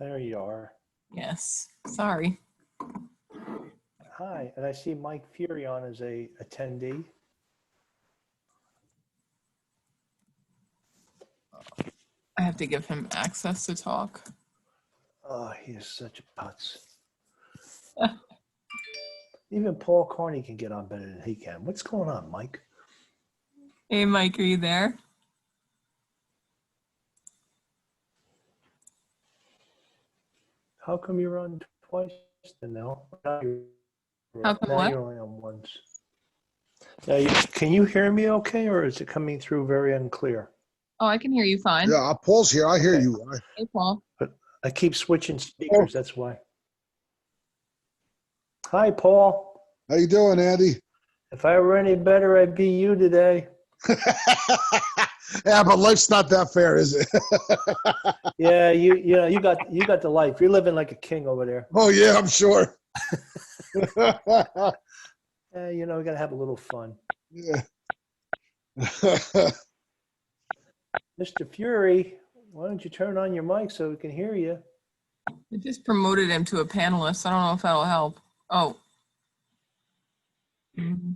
There you are. Yes. Sorry. Hi, and I see Mike Fury on as a attendee. I have to give him access to talk. Oh, he is such a putz. Even Paul Carney can get on better than he can. What's going on, Mike? Hey, Mike, are you there? How come you're on twice then now? Now How come what? you're only on once. Now, can you hear me okay, or is it coming through very unclear? Oh, I can hear you fine. Yeah, Paul's here. I hear Okay. you. Hey, Paul. But I keep switching speakers, that's why. Hi, Paul. How you doing, Andy? If I were any better, I'd be you today. Yeah, but life's not that fair, is it? Yeah, you got the life. You're living like a king over there. Oh yeah, I'm sure. You know, we gotta have a little fun. Yeah. Mr. Fury, why don't you turn on your mic so we can hear you? I just promoted him to a panelist. I don't know if that'll help. Oh.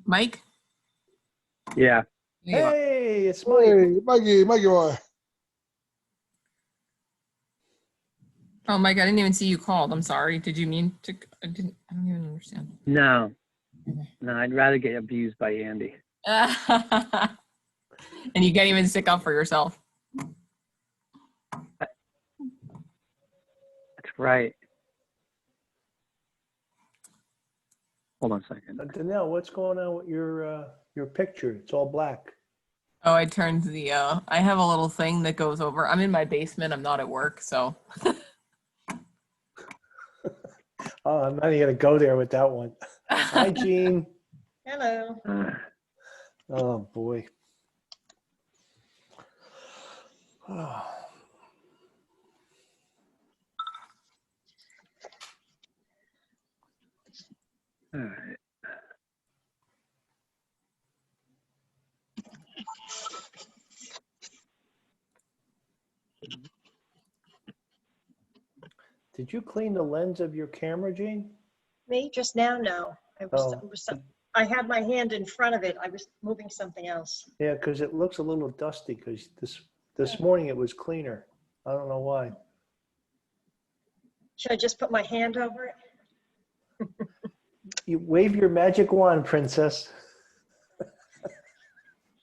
Mike? Yeah. There you are. Hey, it's Mike. Hey, Mikey boy. Oh, Mike, I didn't even see you called. I'm sorry. Did you mean to? I don't even understand. No, I'd rather get abused by Andy. And you can't even stick up for yourself. That's right. Hold on a second. Danelle, what's going on with your picture? It's all black. Oh, I turned the, I have a little thing that goes over. I'm in my basement. I'm not at work, so. Oh, I'm not even gonna go there with that one. Hi, Gene. Hello. Oh boy. Oh. All right. Did you clean the lens of your camera, Gene? Me just now? No. I had my hand in front of it. I was moving something else. Yeah, because it looks a little dusty. Because this morning it was cleaner. I don't know why. Should I just put my hand over it? You wave your magic wand, princess.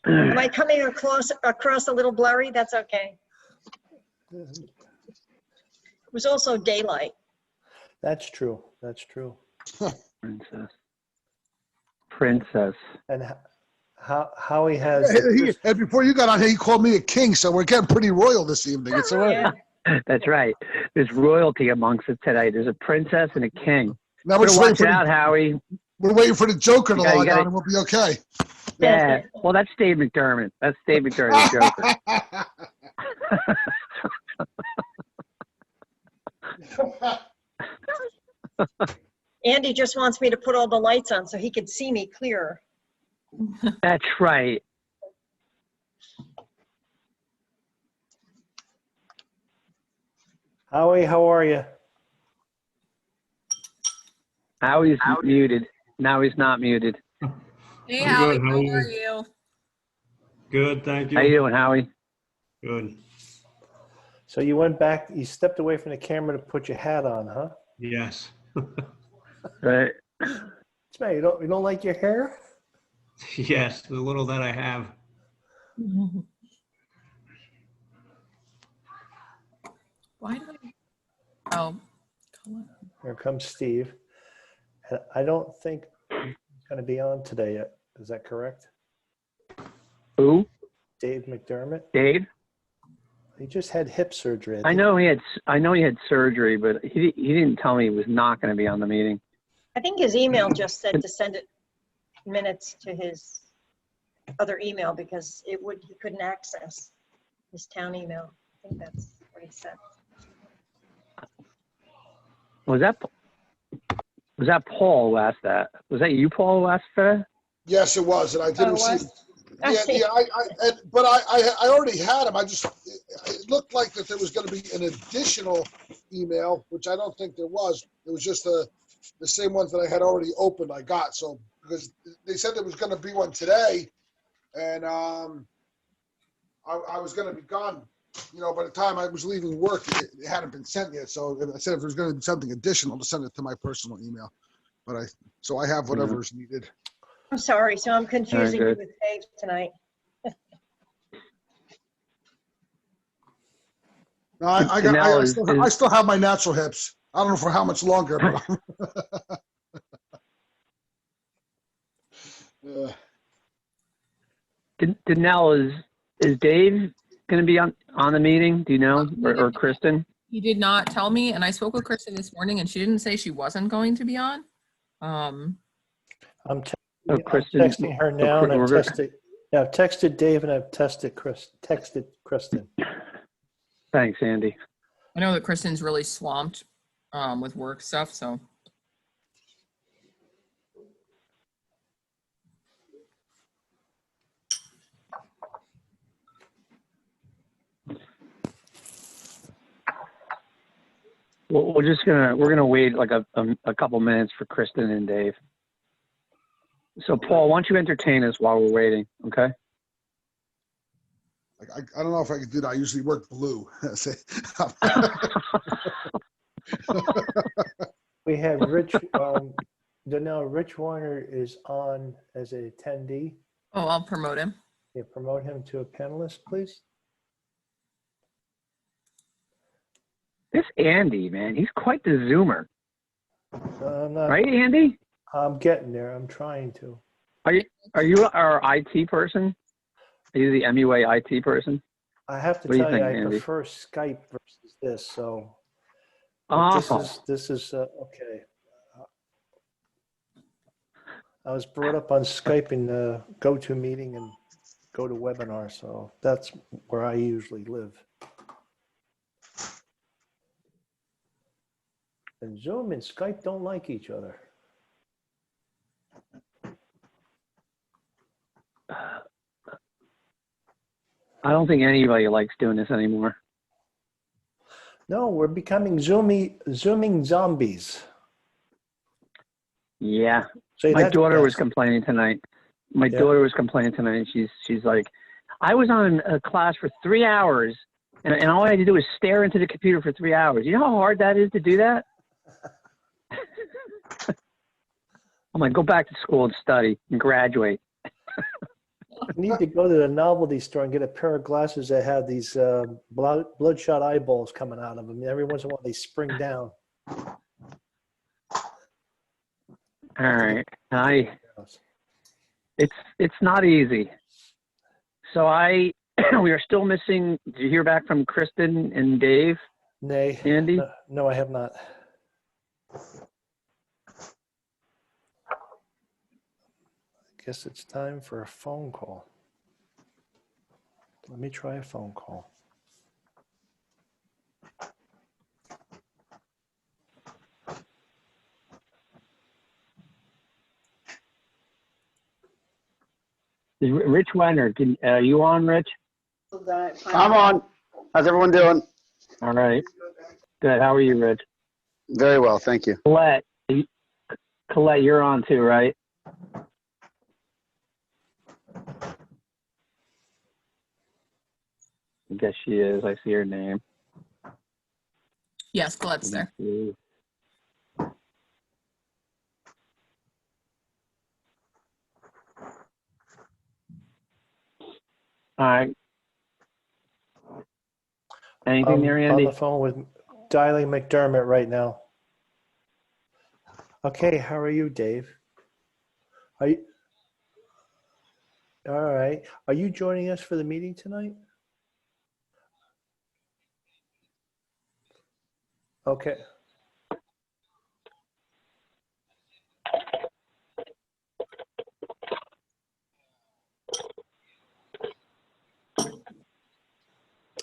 Am I coming across a little blurry? That's okay. It was also daylight. That's true. That's true. Princess. And Howie has. And before you got on here, he called me a king, so we're getting pretty royal this evening. It's all right. Yeah. That's right. There's royalty amongst it today. There's a princess and a king. Now we're Better just watch waiting out, Howie. we're waiting for the Joker to You log gotta- on, and we'll be okay. Yeah. Well, that's Dave McDermott. That's Dave McDermott, the Joker. Andy just wants me to put all the lights on so he could see me clearer. That's right. Howie, how are you? Howie's muted. Now he's not muted. Hey, I'm Howie, good. How how are are you? you? Good, thank you. How you doing, Howie? Good. So you went back. You stepped away from the camera to put your hat on, huh? Yes. Right. What's the matter? You don't like your hair? Yes, the little that I have. Why do I? Oh. Here comes Steve. And I don't think he's going to be on today yet. Is that correct? Who? Dave McDermott. Dave? He just had hip surgery. I know he had surgery, but he didn't tell me he was not going to be on the meeting. I think his email just said to send it minutes to his other email because he couldn't access his town email. I think that's what he said. Was that Paul who asked that? Was that you, Paul, who asked for that? Yes, it was, and I did Oh, it receive. was? I see. But I already had him. It looked like that there was going to be an additional email, which I don't think there was. It was just the same ones that I had already opened. I got so because they said there was going to be one today, and I was going to be gone. By the time I was leaving work, it hadn't been sent yet. So I said if there's going to be something additional, to send it to my personal email. But I have whatever is needed. I'm sorry, so I'm confusing you good. with Dave tonight. No, I still have my natural hips. I don't know for how much longer, but Danelle, is Dave going to be on the meeting? Do you know, or Kristen? He did not tell me, and I spoke with Kristen this morning, and she didn't say she wasn't going to be on. I'm Oh, Kristen. texting her now, and I've texted Dave, and I've texted Kristen. Thanks, Andy. I know that Kristen's really swamped with work stuff, so. Well, we're gonna wait like a couple minutes for Kristen and Dave. So Paul, why don't you entertain us while we're waiting, okay? I don't know if I could do that. I usually work blue. We have Rich, Rich Warner is on as an attendee. Oh, I'll promote him. Yeah, promote him to a panelist, please. This Andy, man, he's quite the zoomer, I'm not, right, Andy? I'm getting there. I'm trying to. Are you our IT person? Are you the MUA IT person? I have to What do you tell you, think, I Andy? prefer Skype versus this. So Oh, this is okay. I was brought up on Skype in the GoToMeeting and GoToWebinar, so that's where I usually live. And Zoom and Skype don't like each other. I don't think anybody likes doing this anymore. No, we're becoming zooming zombies. Yeah, Say my that daughter was fast. complaining tonight. My Yeah. daughter was complaining tonight. She's like, I was on a class for 3 hours, and all I had to do was stare into the computer for 3 hours. You know how hard that is to do that? I'm like, go back to school and study and graduate. You need to go to the novelty store and get a pair of glasses that have these bloodshot eyeballs coming out of them. Every once in a while, they spring down. All right, it's not easy. So we are still missing. Did you hear back from Kristen and Dave? Nay, Andy? no, I have not. I guess it's time for a phone call. Let me try a phone call. Rich Weiner, are you on, Rich? I'm on. How's everyone doing? All right. Good. How are you, Rich? Very well, thank you. Colette, you're on too, right? I guess she is. I see her name. Yes, Colette's there. All right. Anything there, On Andy? the phone with dialing McDermott right now. Okay, how are you, Dave? Are you? All right. Are you joining us for the meeting tonight? Okay.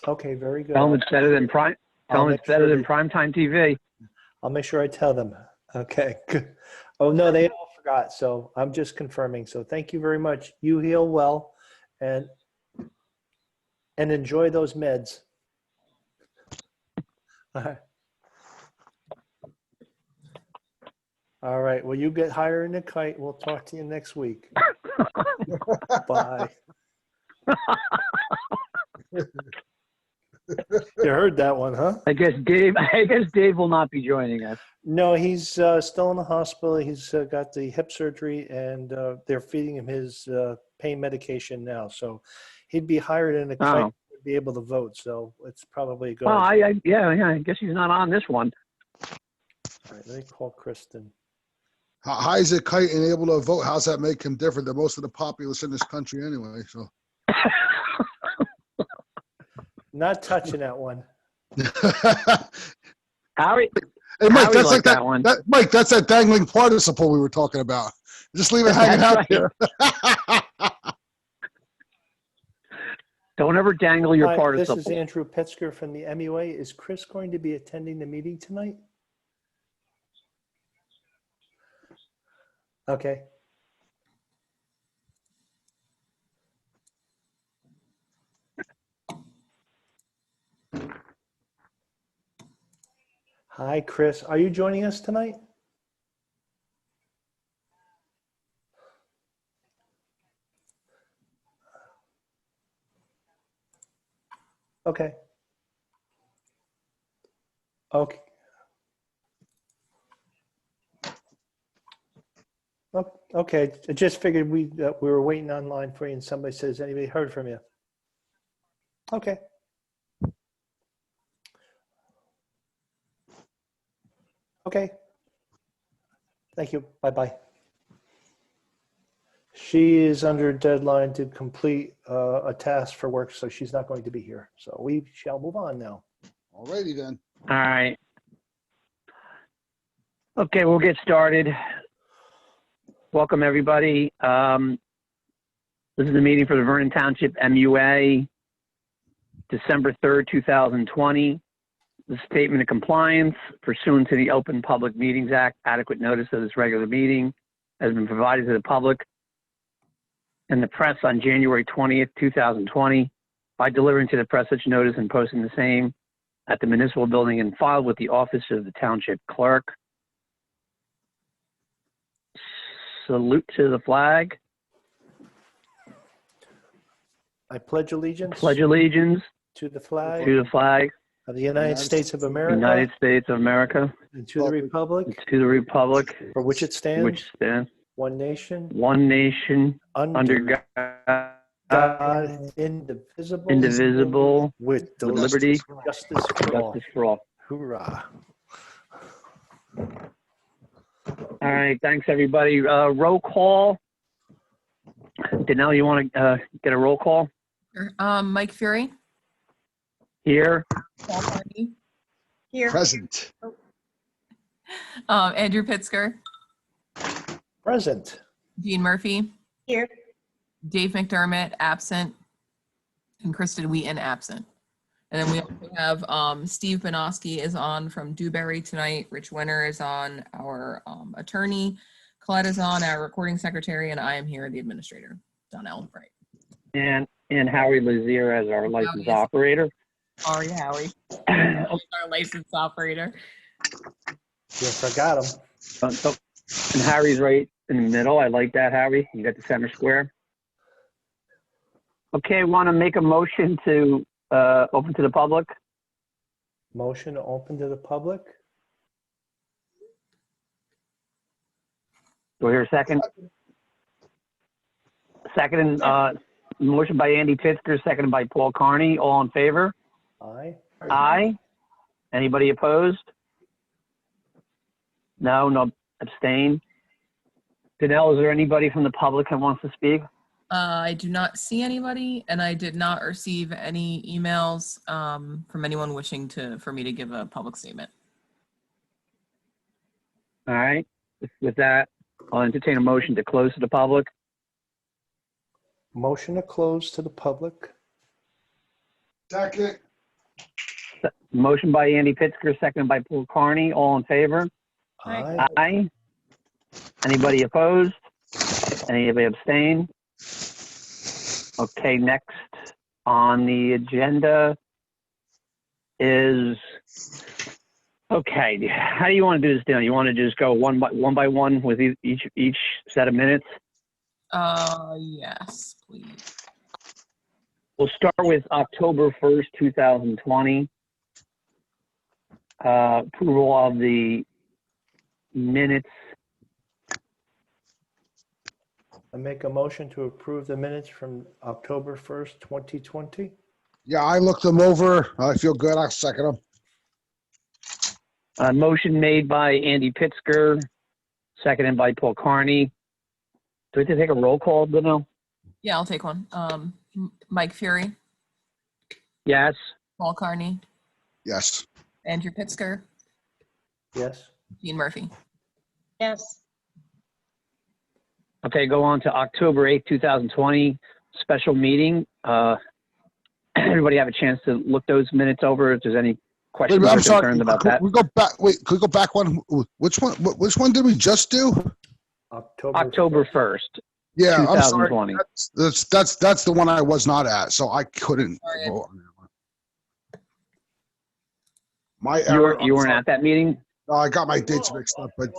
Okay, very good. Tell them it's better than prime. Tell them it's better than primetime TV. I'll make sure I tell them. Okay, good. Oh, no, they all forgot. So I'm just confirming. So thank you very much. You heal well and enjoy those meds. All right. All right. Well, you get higher in the kite. We'll talk to you next week. Bye. You heard that one, huh? I guess Dave will not be joining us. No, he's still in the hospital. He's got the hip surgery, and they're feeding him his pain medication now. So he'd be hired in a kite Oh. to be able to vote. So it's probably good. Well, All I guess he's not on this one. right, let me call Kristen. How is it kite and able to vote? How's that make him different than most of the populace in this country anyway? So. Not touching that one. Harry, Hey, Mike, Howie that's like liked that, that one. Mike, that's that dangling participle we were talking about. Just leave it hanging That's out right. there. Don't ever dangle your Hi, participle. this is Andrew Petzker from the MUA. Is Chris going to be attending the meeting tonight? Okay. Hi, Chris. Are you joining us tonight? Okay. Okay. Okay. I just figured we were waiting online for you, and somebody says, anybody heard from you? Okay. Okay. Thank you. Bye-bye. She is under deadline to complete a task for work, so she's not going to be here. So we shall move on now. Alrighty then. All right. Okay, we'll get started. Welcome, everybody. This is the meeting for the Vernon Township MUA, December 3rd, 2020. The statement of compliance pursuant to the Open Public Meetings Act, adequate notice of this regular meeting has been provided to the public and the press on January 20th, 2020 by delivering to the press such notice and posting the same at the municipal building and filed with the office of the township clerk. Salute to the flag. I pledge allegiance Pledge allegiance to the flag to the flag of the United States of America United States of America, and to the republic and to the republic for which it stands, which stands one nation, one nation under under God, indivisible, indivisible, with with liberty, justice for all. justice for all. Hoorah. All right, thanks everybody. Roll call. Danelle, you want to get a roll call Sure. Mike Fury, here? Paul Carney, Here, Present. Andrew Pitzker, Present. Dean Murphy, here, Dave McDermott, absent, and Kristen Wheaton, absent. And then we also have Steve Benoski is on from Dewberry tonight. Rich Winter is on, our attorney. Colette is on, our recording secretary, and I am here, the administrator, Donnell Bright. And Howie Lazier as our licensed Howie is- operator. Sorry, Howie. Our licensed operator. You forgot him. And Harry's right in the middle. I like that, Harry. You got the center square. Okay, want to make a motion to open to the public? Motion to open to the public. Do I hear a second? Second, motion by Andy Pitzer, seconded by Paul Carney. All in favor? Aye. Aye. Anybody opposed? No abstain. Danelle, is there anybody from the public that wants to speak? I do not see anybody, and I did not receive any emails from anyone wishing for me to give a public statement. All right. With that, I'll entertain a motion to close to the public. Motion to close to the public. Second. Motion by Andy Pitzer, seconded by Paul Carney. All in favor? Aye. Aye. Anybody opposed? Anybody abstain? Okay, next on the agenda is Okay, how do you want to do this, Dan? You want to just go one by one with each set of minutes? Yes, please. We'll start with October 1st, 2020. Approval of the minutes. I make a motion to approve the minutes from October 1st, 2020. Yeah, I looked them over. I feel good. I'll second them. Motion made by Andy Pitsker, seconded by Paul Carney. Do we have to take a roll call, Danil? Yeah, I'll take one. Mike Fury, Yes. Paul Carney, Yes. Andrew Pitsker, Yes. Gene Murphy. Yes, Okay, go on to October 8th, 2020, special meeting. Everybody have a chance to look those minutes over if there's any questions or I'm sorry. concerns about Could that. we go back? Wait, could we go back one? Which one? Which one did we just do? October 1st, Yeah, I'm sorry. 2020. That's the one I was not at, so I couldn't Sorry. vote on that one. My You error. weren't at that meeting? I got my dates mixed up, but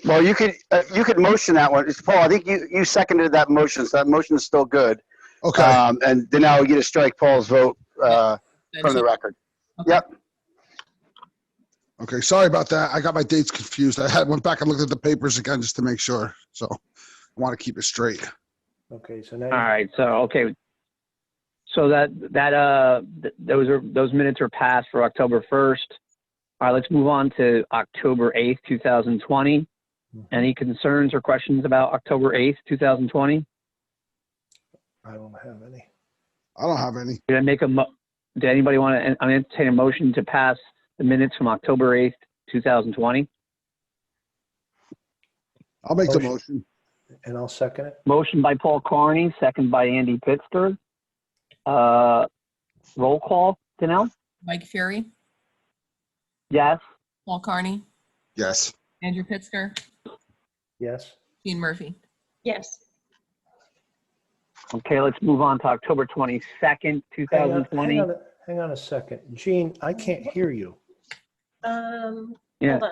Well, you could motion that one. It's Paul, I think you seconded that motion, so that motion is still good. okay. And then now we get to strike Paul's vote from the record. Okay. Yep. Okay, sorry about that. I got my dates confused. Went back and looked at the papers again just to make sure. So I want to keep it straight. Okay, so now. All right, so, okay. So those minutes are passed for October 1st. All right, let's move on to October 8th, 2020. Any concerns or questions about October 8th, 2020? I don't have any. I don't have any. Did anybody want to entertain a motion to pass the minutes from October 8th, 2020? I'll make the motion. And I'll second it. Motion by Paul Carney, second by Andy Pittsburgh. Roll call, Danelle? Mike Fury, Yes. Paul Carney, Yes. Andrew Pitsker, Yes. Gene Murphy. yes. Okay, let's move on to October 22nd, 2020. Hang on a second. Gene, I can't hear you. Yeah, Hold on.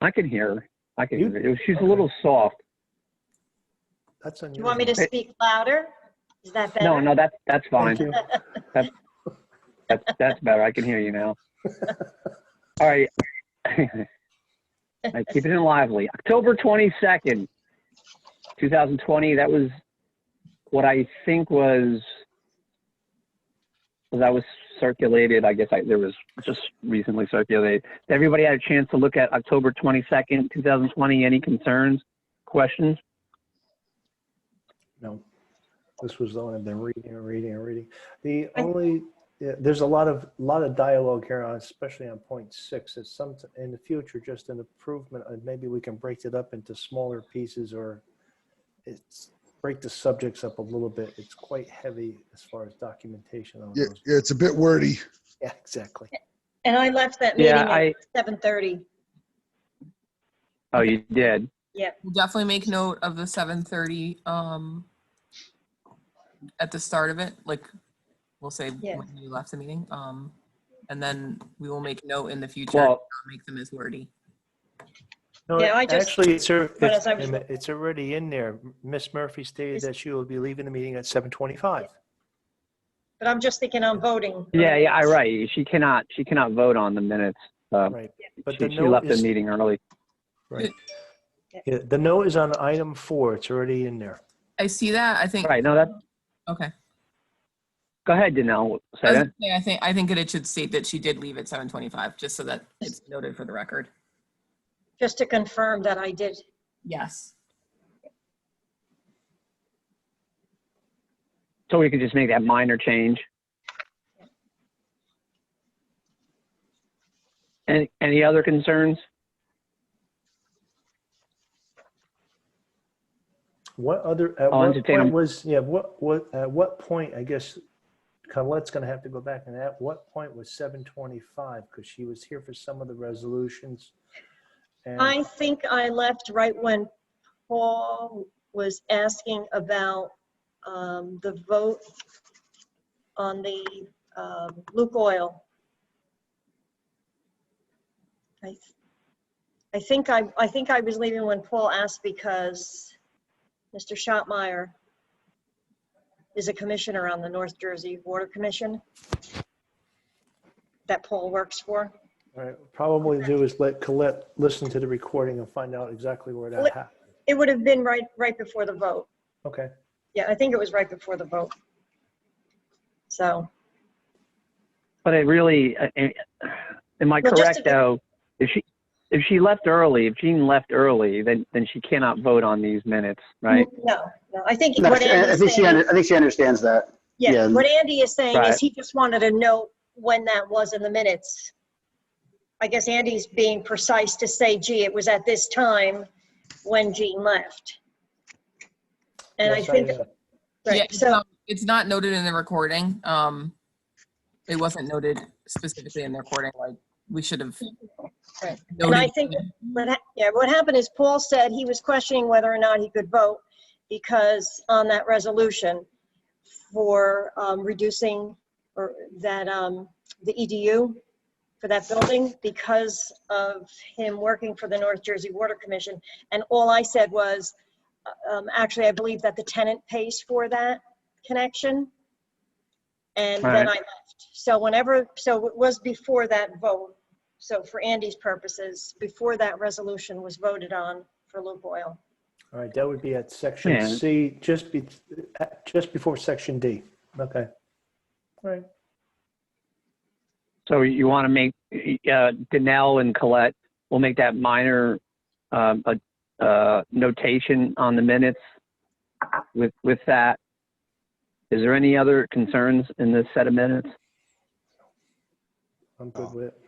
I can hear her. I can You- hear her. She's a little soft. That's unusual. You want me to speak louder? Is that better? No, that's fine. Thank you. That's better. I can hear you now. All right. I keep it in lively. October 22nd, 2020. That was what I think was circulated. I guess there was just recently circulated. Did everybody had a chance to look at October 22nd, 2020? Any concerns, questions? No, this was the one I've been reading. The only, there's a lot of dialogue here on, especially on point 6. It's some in the future, just an improvement. Maybe we can break it up into smaller pieces, or break the subjects up a little bit. It's quite heavy as far as documentation on Yeah, those. it's a bit wordy. Yeah, exactly. And I left that meeting Yeah, at 7:30. Oh, you did. Yeah, We'll definitely make note of the 7:30 at the start of it, like we'll say Yeah. when you left the meeting. And then we will make note in the future, to Well, not make them as wordy. No, Yeah, I just- actually, but as I was- it's already in there. Miss Murphy stated that she will be leaving the meeting at 7:25. but I'm just thinking I'm voting. yeah, right. She cannot vote on the minutes. Right. But She the note left the is, meeting early. right. Yeah, the note is on item 4. It's already in there. I see that. I think. Right. No, that. Okay. Go ahead, Danelle. I Say was that. gonna say, I think it should state that she did leave at 7:25, just so that it's noted for the record. Just to confirm that I did. Yes. So we could just make that minor change. Any other concerns? What other, at I'll what entertain point a- was, at what point, I guess, Colette's gonna have to go back, and at what point was 7:25? Because she was here for some of the resolutions. And I think I left right when Paul was asking about the vote on the Luke Oil. I think I was leaving when Paul asked because Mr. Schottmeyer is a commissioner on the North Jersey Water Commission that Paul works for. All right, probably do is let Colette listen to the recording and find out exactly where that happened. It would have been right before the vote. Okay. Yeah, I think it was right before the vote. So, But it really, am I Well, just correct to- though? If she left early, if Jean left early, then she cannot vote on these minutes, right? no, I think No, what I Andy's think saying, I think she understands that. yeah, yeah. what Andy is saying Right. is he just wanted to know when that was in the minutes. I guess Andy's being precise to say, gee, it was at this time when Jean left. And I Yes, think, am. Yeah, right, so, it's not noted in the recording. It wasn't noted specifically in the recording, like we should have right. And noted. I think what happened is Paul said he was questioning whether or not he could vote because on that resolution for reducing or that the EDU for that building because of him working for the North Jersey Water Commission. And all I said was, actually, I believe that the tenant pays for that connection. And then I Right. left. So it was before that vote. So for Andy's purposes, before that resolution was voted on for Loop Oil. All right, that would be at section Yeah. C, just before section D. Okay. All right. So you want to make, Danelle and Colette, we'll make that minor notation on the minutes with that. Is there any other concerns in this set of minutes? I'm good with it.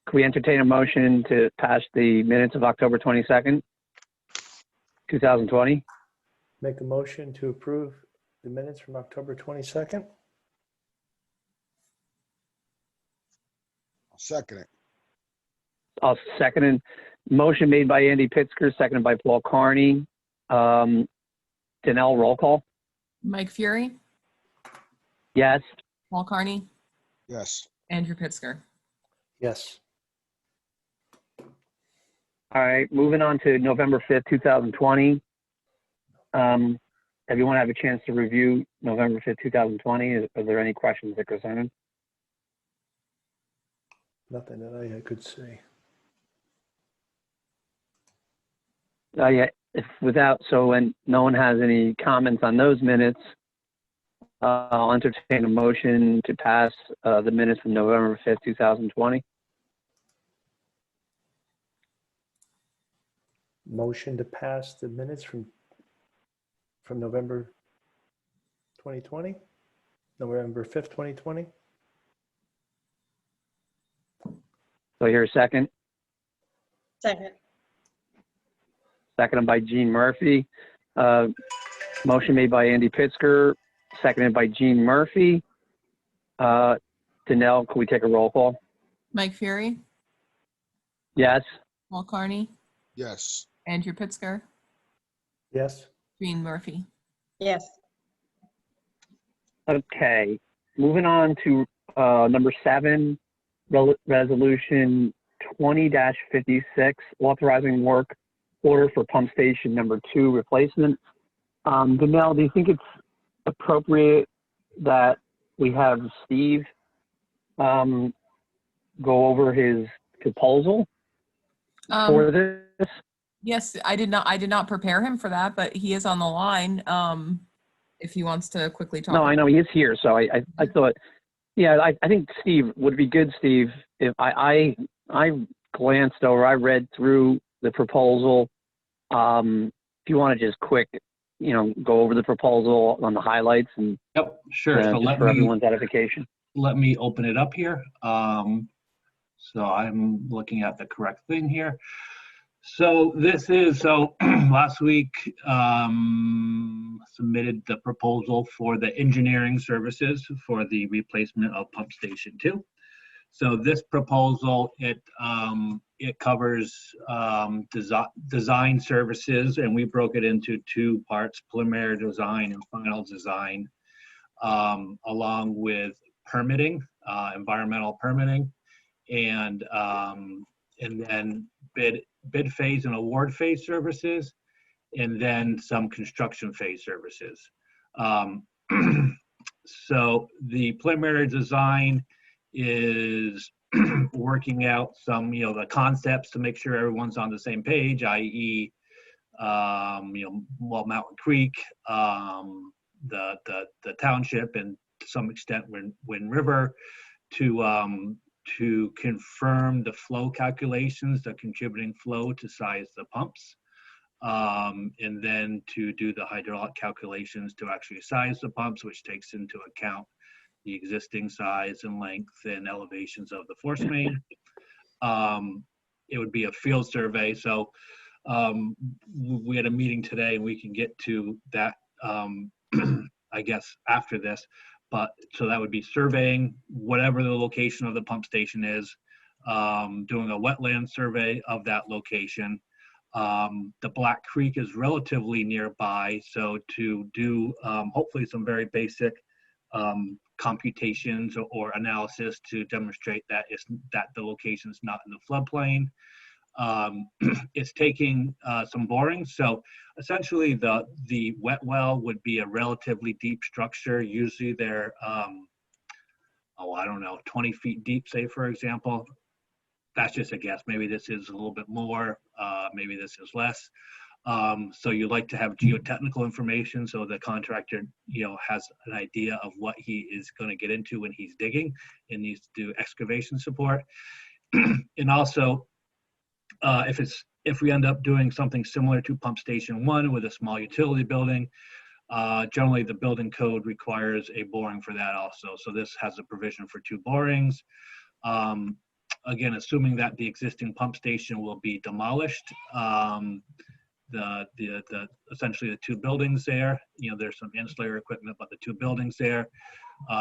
Can we entertain a motion to pass the minutes of October 22nd, 2020? Make a motion to approve the minutes from October 22nd. I'll second it. I'll second it. Motion made by Andy Pitzker, seconded by Paul Carney. Danelle, roll call. Mike Fury, Yes. Paul Carney, Yes. Andrew Pitzker. Yes. All right, moving on to November 5th, 2020. Everyone have a chance to review November 5th, 2020? Are there any questions that concern? Nothing that I could see. Yeah, when no one has any comments on those minutes, I'll entertain a motion to pass the minutes from November 5th, 2020. Motion to pass the minutes from November 2020, November 5th, 2020. So here a second. Second. Seconded by Gene Murphy. Motion made by Andy Pitzker, seconded by Gene Murphy. Danelle, can we take a roll call? Mike Fury, Yes. Paul Carney, Yes. Andrew Pitzker, Yes. Jean Murphy. Yes. Okay. Moving on to number 7, resolution 20-56, authorizing work order for pump station number 2 replacement. Danelle, do you think it's appropriate that we have Steve go over his proposal for this? Yes, I did not prepare him for that, but he is on the line. If he wants to quickly talk. No, I know he is here, so I thought, yeah, I think Steve would be good, Steve, if I glanced over, I read through the proposal. If you want to just quick, go over the proposal on the highlights and Yep, sure. So just for everyone's edification. let me open it up here. So I'm looking at the correct thing here. So last week submitted the proposal for the engineering services for the replacement of pump station 2. So this proposal, it covers design services, and we broke it into 2 parts: preliminary design and final design, along with permitting, environmental permitting, and then bid phase and award phase services, and then some construction phase services. So the preliminary design is working out some, the concepts to make sure everyone's on the same page, i.e., Wall Mountain Creek, the township, and to some extent Wind River, to confirm the flow calculations, the contributing flow to size the pumps, and then to do the hydraulic calculations to actually size the pumps, which takes into account the existing size and length and elevations of the force main. It would be a field survey. So we had a meeting today, and we can get to that, I guess, after this. But so that would be surveying whatever the location of the pump station is, doing a wetland survey of that location. The Black Creek is relatively nearby, so to do hopefully some very basic computations or analysis to demonstrate that the location is not in the floodplain. It's taking some borings. So essentially the wet well would be a relatively deep structure. Usually they're, I don't know, 20 feet deep, say, for example. That's just a guess. Maybe this is a little bit more, maybe this is less. So you like to have geotechnical information so the contractor, has an idea of what he is going to get into when he's digging and needs to do excavation support. And also, if we end up doing something similar to Pump Station 1 with a small utility building, generally the building code requires a boring for that also. So this has a provision for 2 borings. Again, assuming that the existing pump station will be demolished, essentially the 2 buildings there, there's some ancillary equipment, but the 2 buildings there,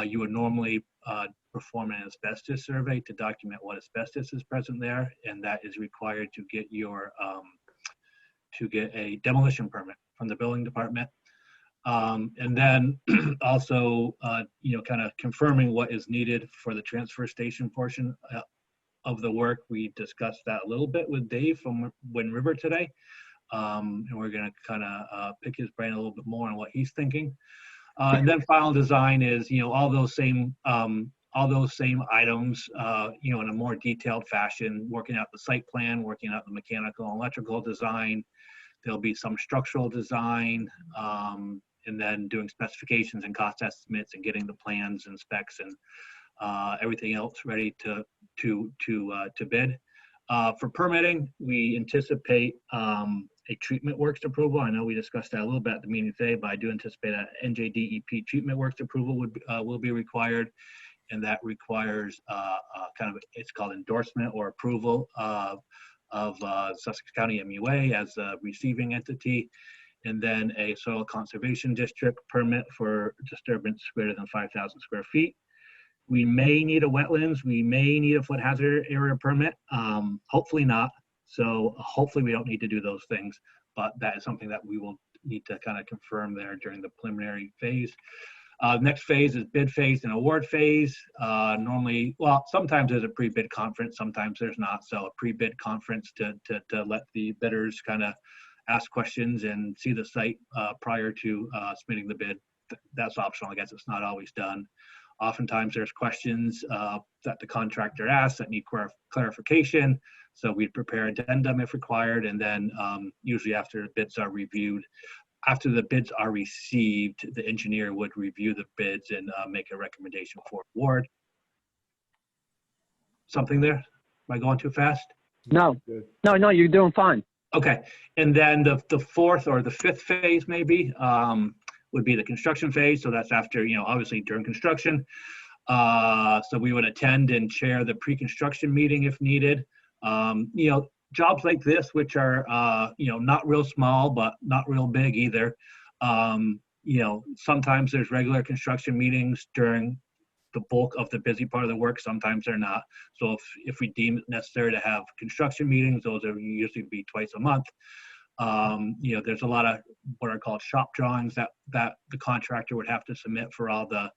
you would normally perform an asbestos survey to document what asbestos is present there, and that is required to get a demolition permit from the building department. And then also, kind of confirming what is needed for the transfer station portion of the work. We discussed that a little bit with Dave from Wind River today. And we're going to kind of pick his brain a little bit more on what he's thinking. And then final design is, all those same items, in a more detailed fashion, working out the site plan, working out the mechanical and electrical design. There'll be some structural design, and then doing specifications and cost estimates and getting the plans and specs and everything else ready to bid. For permitting, we anticipate a treatment works approval. I know we discussed that a little bit at the meeting today, but I do anticipate a NJDEP treatment works approval will be required, and that requires kind of, it's called endorsement or approval of Sussex County MUA as a receiving entity, and then a soil conservation district permit for disturbance greater than 5,000 square feet. We may need a wetlands, we may need a flood hazard area permit, hopefully not. So hopefully we don't need to do those things, but that is something that we will need to kind of confirm there during the preliminary phase. Next phase is bid phase and award phase. Normally, well, sometimes there's a pre-bid conference, sometimes there's not. So a pre-bid conference to let the bidders kind of ask questions and see the site prior to submitting the bid. That's optional. I guess it's not always done. Oftentimes there's questions that the contractor asks that need clarification. So we'd prepare addendum if required. And then usually after the bids are reviewed, after the bids are received, the engineer would review the bids and make a recommendation for award. Something there? Am I going too fast? No, you're doing fine. Okay. And then the 4th or the 5th phase maybe would be the construction phase. So that's after, obviously during construction. So we would attend and chair the pre-construction meeting if needed. Jobs like this, which are, not real small, but not real big either. Sometimes there's regular construction meetings during the bulk of the busy part of the work. Sometimes they're not. So if we deem it necessary to have construction meetings, those are usually be twice a month. There's a lot of what are called shop drawings that the contractor would have to submit for all the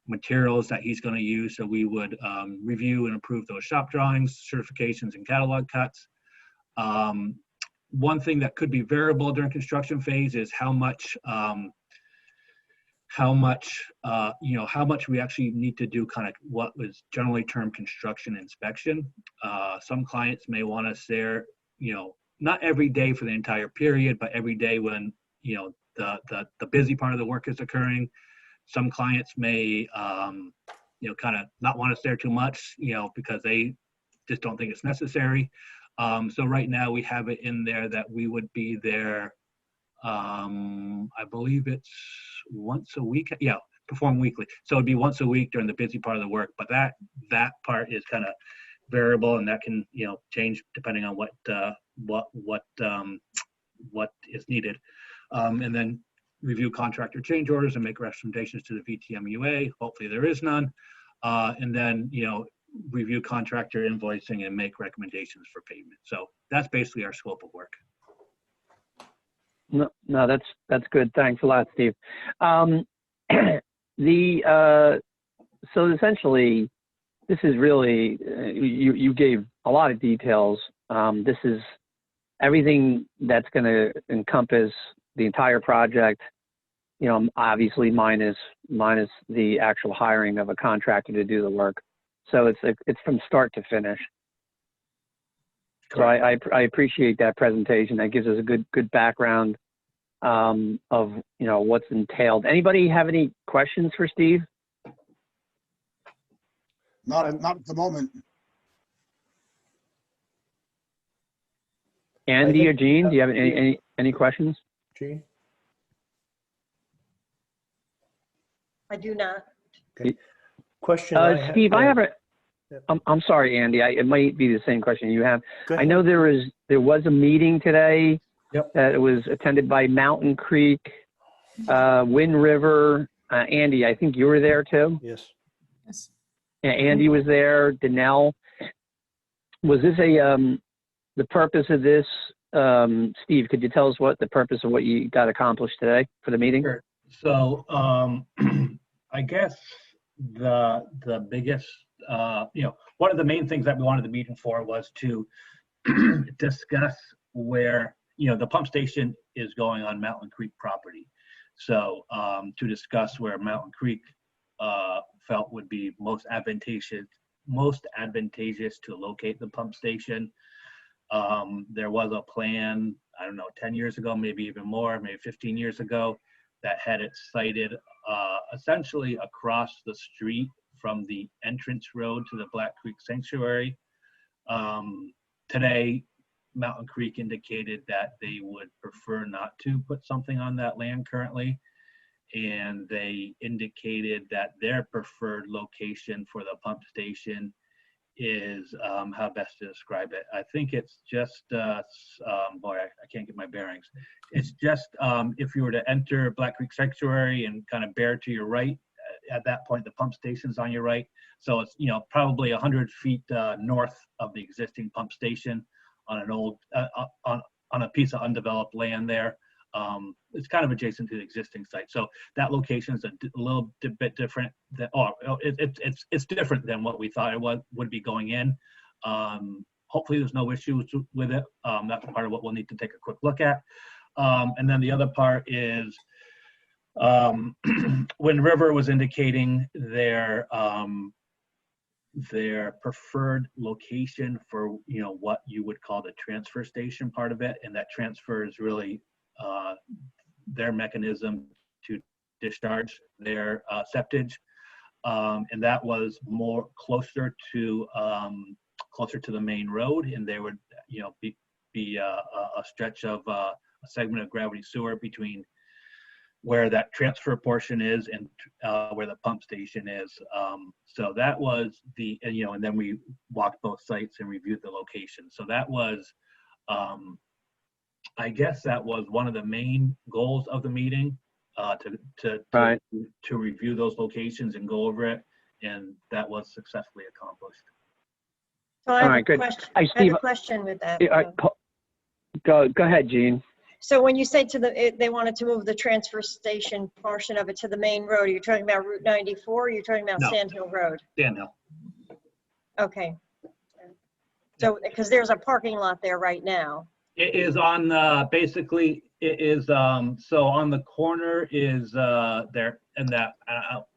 materials that he's going to use. So we would review and approve those shop drawings, certifications, and catalog cuts. One thing that could be variable during construction phase is how much we actually need to do kind of what was generally termed construction inspection. Some clients may want us there, not every day for the entire period, but every day when, the busy part of the work is occurring. Some clients may, kind of not want us there too much, because they just don't think it's necessary. So right now we have it in there that we would be there, I believe it's once a week. Yeah, perform weekly. So it'd be once a week during the busy part of the work, but that part is kind of variable, and that can, change depending on what is needed. And then review contractor change orders and make recommendations to the VTMUA. Hopefully there is none. And then, review contractor invoicing and make recommendations for payment. So that's basically our scope of work. No, that's good. Thanks a lot, Steve. So essentially, this is really, you gave a lot of details. This is everything that's going to encompass the entire project, obviously minus the actual hiring of a contractor to do the work. So it's from start to finish. So I appreciate that presentation. That gives us a good background of what's entailed. Anybody have any questions for Steve? Not at the moment. Andy or Gene, do you have any questions? Gene? I do not. Okay. Question. Steve, I have a. Yeah. I'm sorry, Andy. It might be the same question you have. Go I ahead. know there was a meeting today. Yep. That was attended by Mountain Creek, Wind River. Andy, I think you were there too. Yes. Yes. Yeah, Andy was there. Danelle. Was this the purpose of this? Steve, could you tell us what the purpose of what you got accomplished today for the meeting? Sure. So I guess the biggest, one of the main things that we wanted the meeting for was to discuss where, the pump station is going on Mountain Creek property. So to discuss where Mountain Creek felt would be most advantageous to locate the pump station. There was a plan, I don't know, 10 years ago, maybe even more, maybe 15 years ago, that had it sited essentially across the street from the entrance road to the Black Creek Sanctuary. Today, Mountain Creek indicated that they would prefer not to put something on that land currently. And they indicated that their preferred location for the pump station is, how best to describe it. I think it's just, boy, I can't get my bearings. It's just, if you were to enter Black Creek Sanctuary and kind of bear to your right, at that point, the pump station's on your right. So it's, probably 100 feet north of the existing pump station on an old, on a piece of undeveloped land there. It's kind of adjacent to the existing site. So that location is a little bit different than, it's different than what we thought it would be going in. Hopefully there's no issues with it. That's part of what we'll need to take a quick look at. And then the other part is when River was indicating their preferred location for, what you would call the transfer station part of it. And that transfer is really their mechanism to discharge their septage. And that was more closer to the main road. And there would, be a stretch of a segment of gravity sewer between where that transfer portion is and where the pump station is. So that was and then we walked both sites and reviewed the location. So that was, I guess that was one of the main goals of the meeting, to review those locations and go over it. And that was successfully accomplished. So I have All right, a good. question. Hey, I have Steve, a question with that. Go ahead, Gene. So when you say they wanted to move the transfer station portion of it to the main road, are you talking about Route 94 or you're talking about No. Sand Hill Road? Sand Hill. Okay. So, because there's a parking lot there right now. It is on, basically, it is, so on the corner is, there, and that,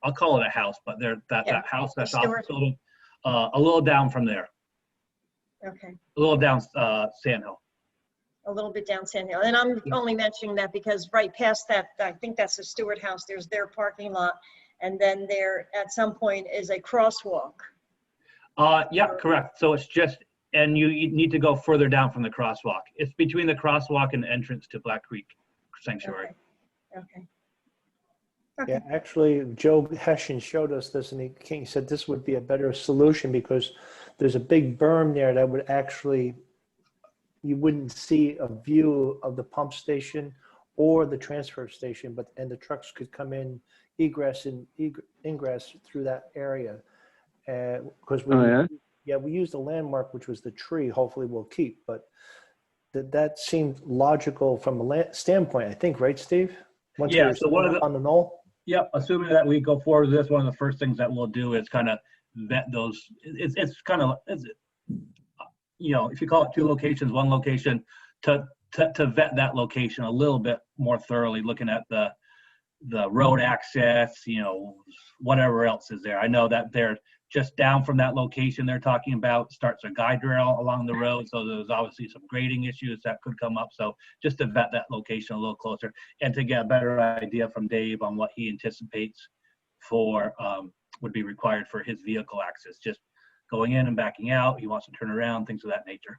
I'll call it a house, but there, Yeah, that house that's off Stewart. the building, a little down from there, Okay. a little down, Sand Hill. A little bit down Sand Hill. And I'm only mentioning that because right past that, I think that's the Stewart house, there's their parking lot. And then there, at some point, is a crosswalk. Yeah, correct. So it's just, and you need to go further down from the crosswalk. It's between the crosswalk and the entrance to Black Creek Sanctuary. Okay. Yeah, actually, Joe Hessian showed us this, and he said this would be a better solution because there's a big berm there that would actually, you wouldn't see a view of the pump station or the transfer station, and the trucks could come in, egress and ingress through that area. Because we used a landmark, which was the tree, hopefully we'll keep, but that seemed logical from a standpoint, I think, right, Steve? Once Yeah, we're so one of the, on the knoll? yep, assuming that we go forward with this, one of the first things that we'll do is kind of vet those. It's kind of, you know, if you call it two locations, one location, to vet that location a little bit more thoroughly, looking at the road access, you know, whatever else is there. I know that they're just down from that location they're talking about starts a guide rail along the road. So there's obviously some grading issues that could come up. So just to vet that location a little closer and to get a better idea from Dave on what he anticipates for, would be required for his vehicle access, just going in and backing out. He wants to turn around, things of that nature.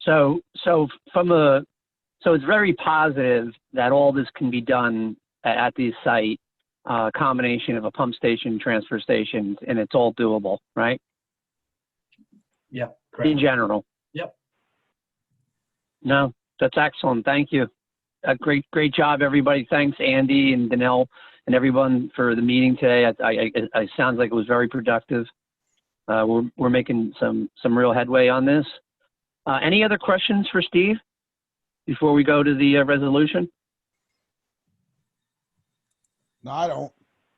So it's very positive that all this can be done at the site, combination of a pump station, transfer station, and it's all doable, right? Yeah, correct. In general. Yep. No, that's excellent. Thank you. Great job, everybody. Thanks, Andy and Danelle and everyone for the meeting today. I sounds like it was very productive. We're making some real headway on this. Any other questions for Steve before we go to the resolution? No, I don't.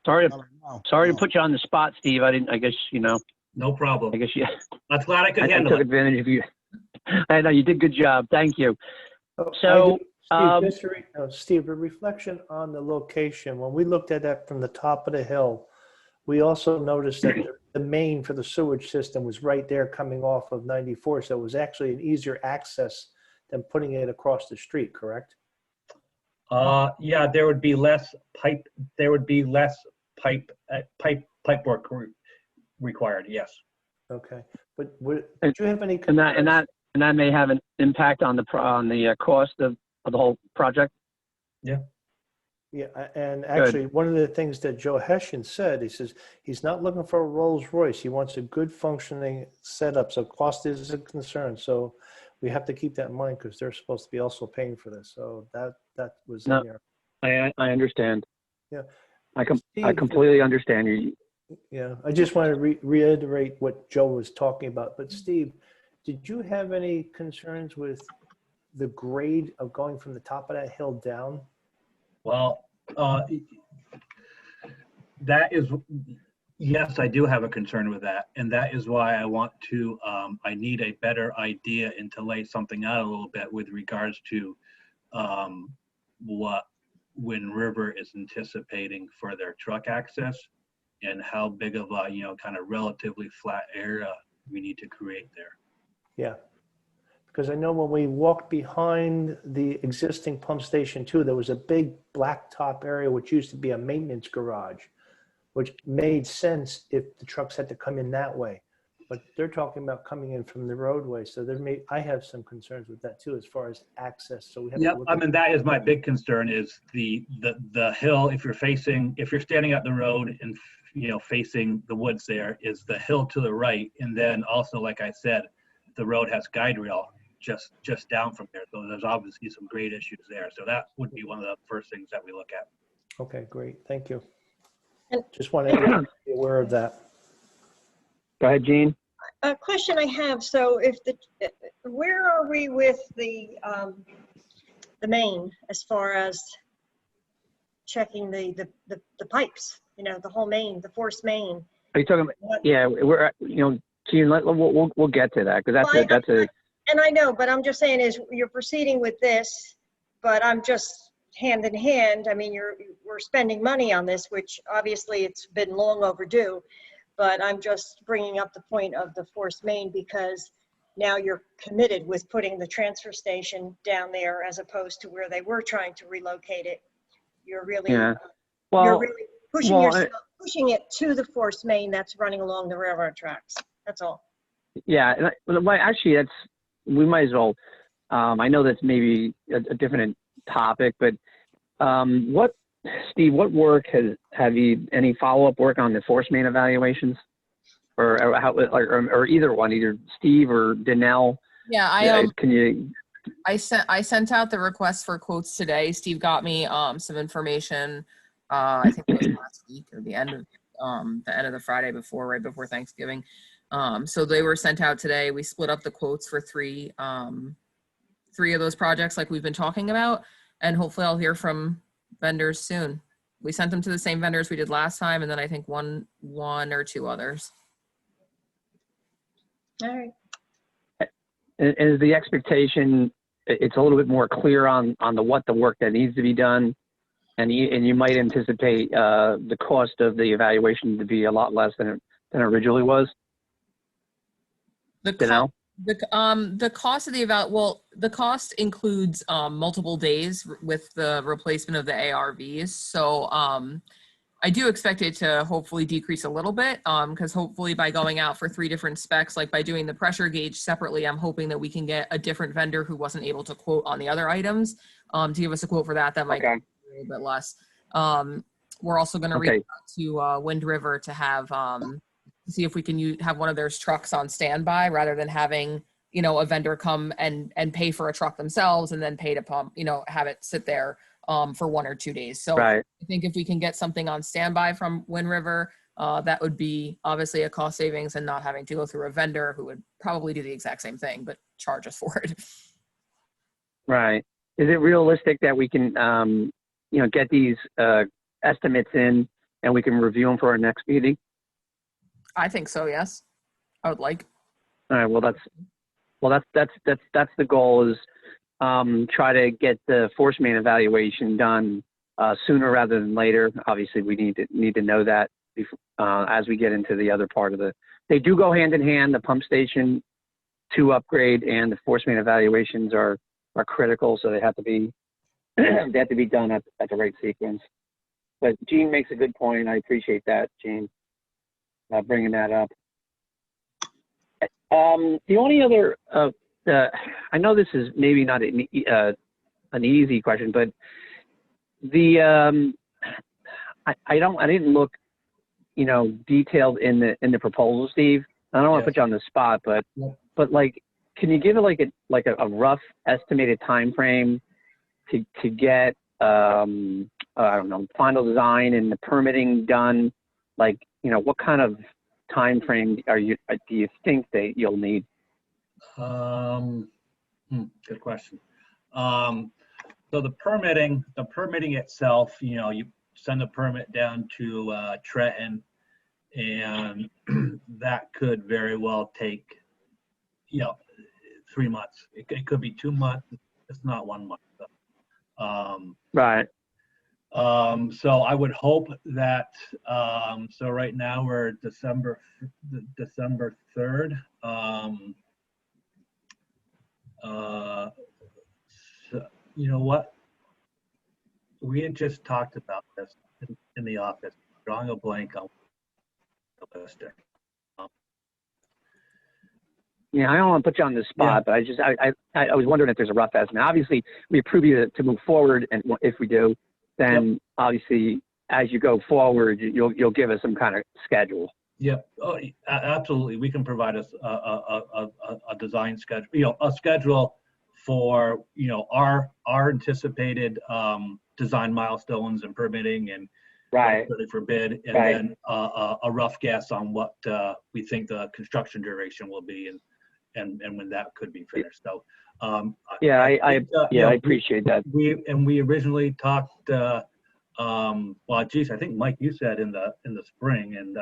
Sorry I don't know. to put you on the spot, Steve. I guess, you know, No problem. I guess you, I'm glad I could I handle took it. advantage of you. I know you did a good job. Thank you. Oh, So, Steve, a reflection on the location. When we looked at that from the top of the hill, we also noticed that the main for the sewage system was right there coming off of 94. So it was actually an easier access than putting it across the street, correct? Yeah, there would be less pipe. There would be less pipe work required. Yes. Okay, but did you have any? and that may have an impact on the cost of the whole project. Yeah, and actually, one of the things that Joe Hessian said, he says he's not looking for a Rolls Royce. He wants a good functioning setup. So cost is a concern. So we have to keep that in mind because they're supposed to be also paying for this. So that was in there. I understand. Yeah. I Steve, completely understand you. Yeah, I just want to reiterate what Joe was talking about. But Steve, did you have any concerns with the grade of going from the top of that hill down? Well, that is, yes, I do have a concern with that. And that is why I want to, I need a better idea and to lay something out a little bit with regards to what Wind River is anticipating for their truck access and how big of a, you know, kind of relatively flat area we need to create there. Yeah, because I know when we walked behind the existing pump station too, there was a big blacktop area which used to be a maintenance garage, which made sense if the trucks had to come in that way. But they're talking about coming in from the roadway, so I have some concerns with that too, as far as access. So we have Yep, to look I mean, that is my big concern is the hill. If you're standing at the road and, you know, facing the woods, there is the hill to the right. And then also, like I said, the road has guide rail just down from there. So there's obviously some grade issues there. So that would be one of the first things that we look at. Okay, great, thank you. And- Just wanted to be aware of that. Go ahead, Gene. A question I have, so if where are we with the main as far as checking the pipes, the whole main, the force main? Are you talking about, yeah, we're, Gene, we'll get to that, because that's a. And I know, but I'm just saying is you're proceeding with this, but I'm just hand in hand. I mean, we're spending money on this, which obviously it's been long overdue, but I'm just bringing up the point of the force main because now you're committed with putting the transfer station down there as opposed to where they were trying to relocate it. You're really, Yeah. you're really pushing it to the force main that's running along the railroad tracks. That's all. Yeah, actually, we might as well. I know that's maybe a different topic, but Steve, what work have you any follow-up work on the force main evaluations, or either one, either Steve or Danelle? Yeah, can you? I sent out the request for quotes today. Steve got me some information. I think it was last week or the end of the Friday before, right before Thanksgiving. So they were sent out today. We split up the quotes for three of those projects like we've been talking about, and hopefully I'll hear from vendors soon. We sent them to the same vendors we did last time, and then I think one or two others. All right. And is the expectation it's a little bit more clear on what the work that needs to be done, and you might anticipate the cost of the evaluation to be a lot less than it originally was? The cost of the cost includes multiple days with the replacement of the ARVs. So I do expect it to hopefully decrease a little bit because hopefully by going out for 3 different specs, like by doing the pressure gauge separately, I'm hoping that we can get a different vendor who wasn't able to quote on the other items to give us a quote for that. That might be a little bit less. We're also going to reach out to Wind River to have see if we can have one of their trucks on standby rather than having a vendor come and pay for a truck themselves and then pay to pump, have it sit there for 1 or 2 days. So I think if we can get something on standby from Wind River, that would be obviously a cost savings and not having to go through a vendor who would probably do the exact same thing, but charge us for it. Right. Is it realistic that we can, get these estimates in and we can review them for our next meeting? I think so. Yes, I would like. All right. Well, that's the goal is try to get the force main evaluation done sooner rather than later. Obviously, we need to know that before, as we get into the other part of they do go hand in hand. The pump station 2 upgrade and the force main evaluations are critical, so they have to be done at the right sequence. But Gene makes a good point. I appreciate that, Gene, bringing that up. The only other, I know this is maybe not an easy question, but I didn't look, detailed in the proposal, Steve. I don't want to put you on the spot, but like, can you give it like a rough estimated time frame to get I don't know, final design and the permitting done? Like, what kind of time frame do you think that you'll need? Good question. So the permitting itself, you send the permit down to Trenton, and that could very well take 3 months. It could be 2 months. It's not 1 month. Right. So I would hope that, so right now we're December 3rd. So, you know what? We had just talked about this in the office, drawing a blank on realistic. Yeah, I don't want to put you on the spot, but I was wondering if there's a rough estimate. Obviously, we approve you to move forward, and if we do, then obviously, as you go forward, you'll give us some kind of schedule. Yep. Oh, absolutely. We can provide us a design schedule, a schedule for, our anticipated design milestones and permitting and Right. ready for bid, and Right. then a rough guess on what we think the construction duration will be and when that could be finished. So Yeah, I think, you know, I appreciate that. we originally talked well, geez, I think Mike, you said in the spring, and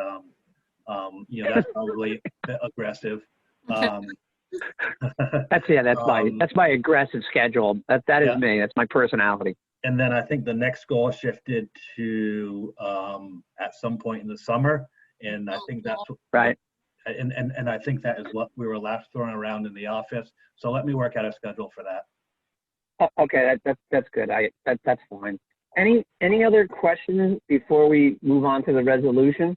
you know, that's probably aggressive. That's that's my aggressive schedule. That is Yeah. me. That's my personality. And then I think the next goal shifted to at some point in the summer, and I think that's Right. and I think that is what we were last throwing around in the office. So let me work out a schedule for that. Okay, that's good. That's fine. Any other questions before we move on to the resolution?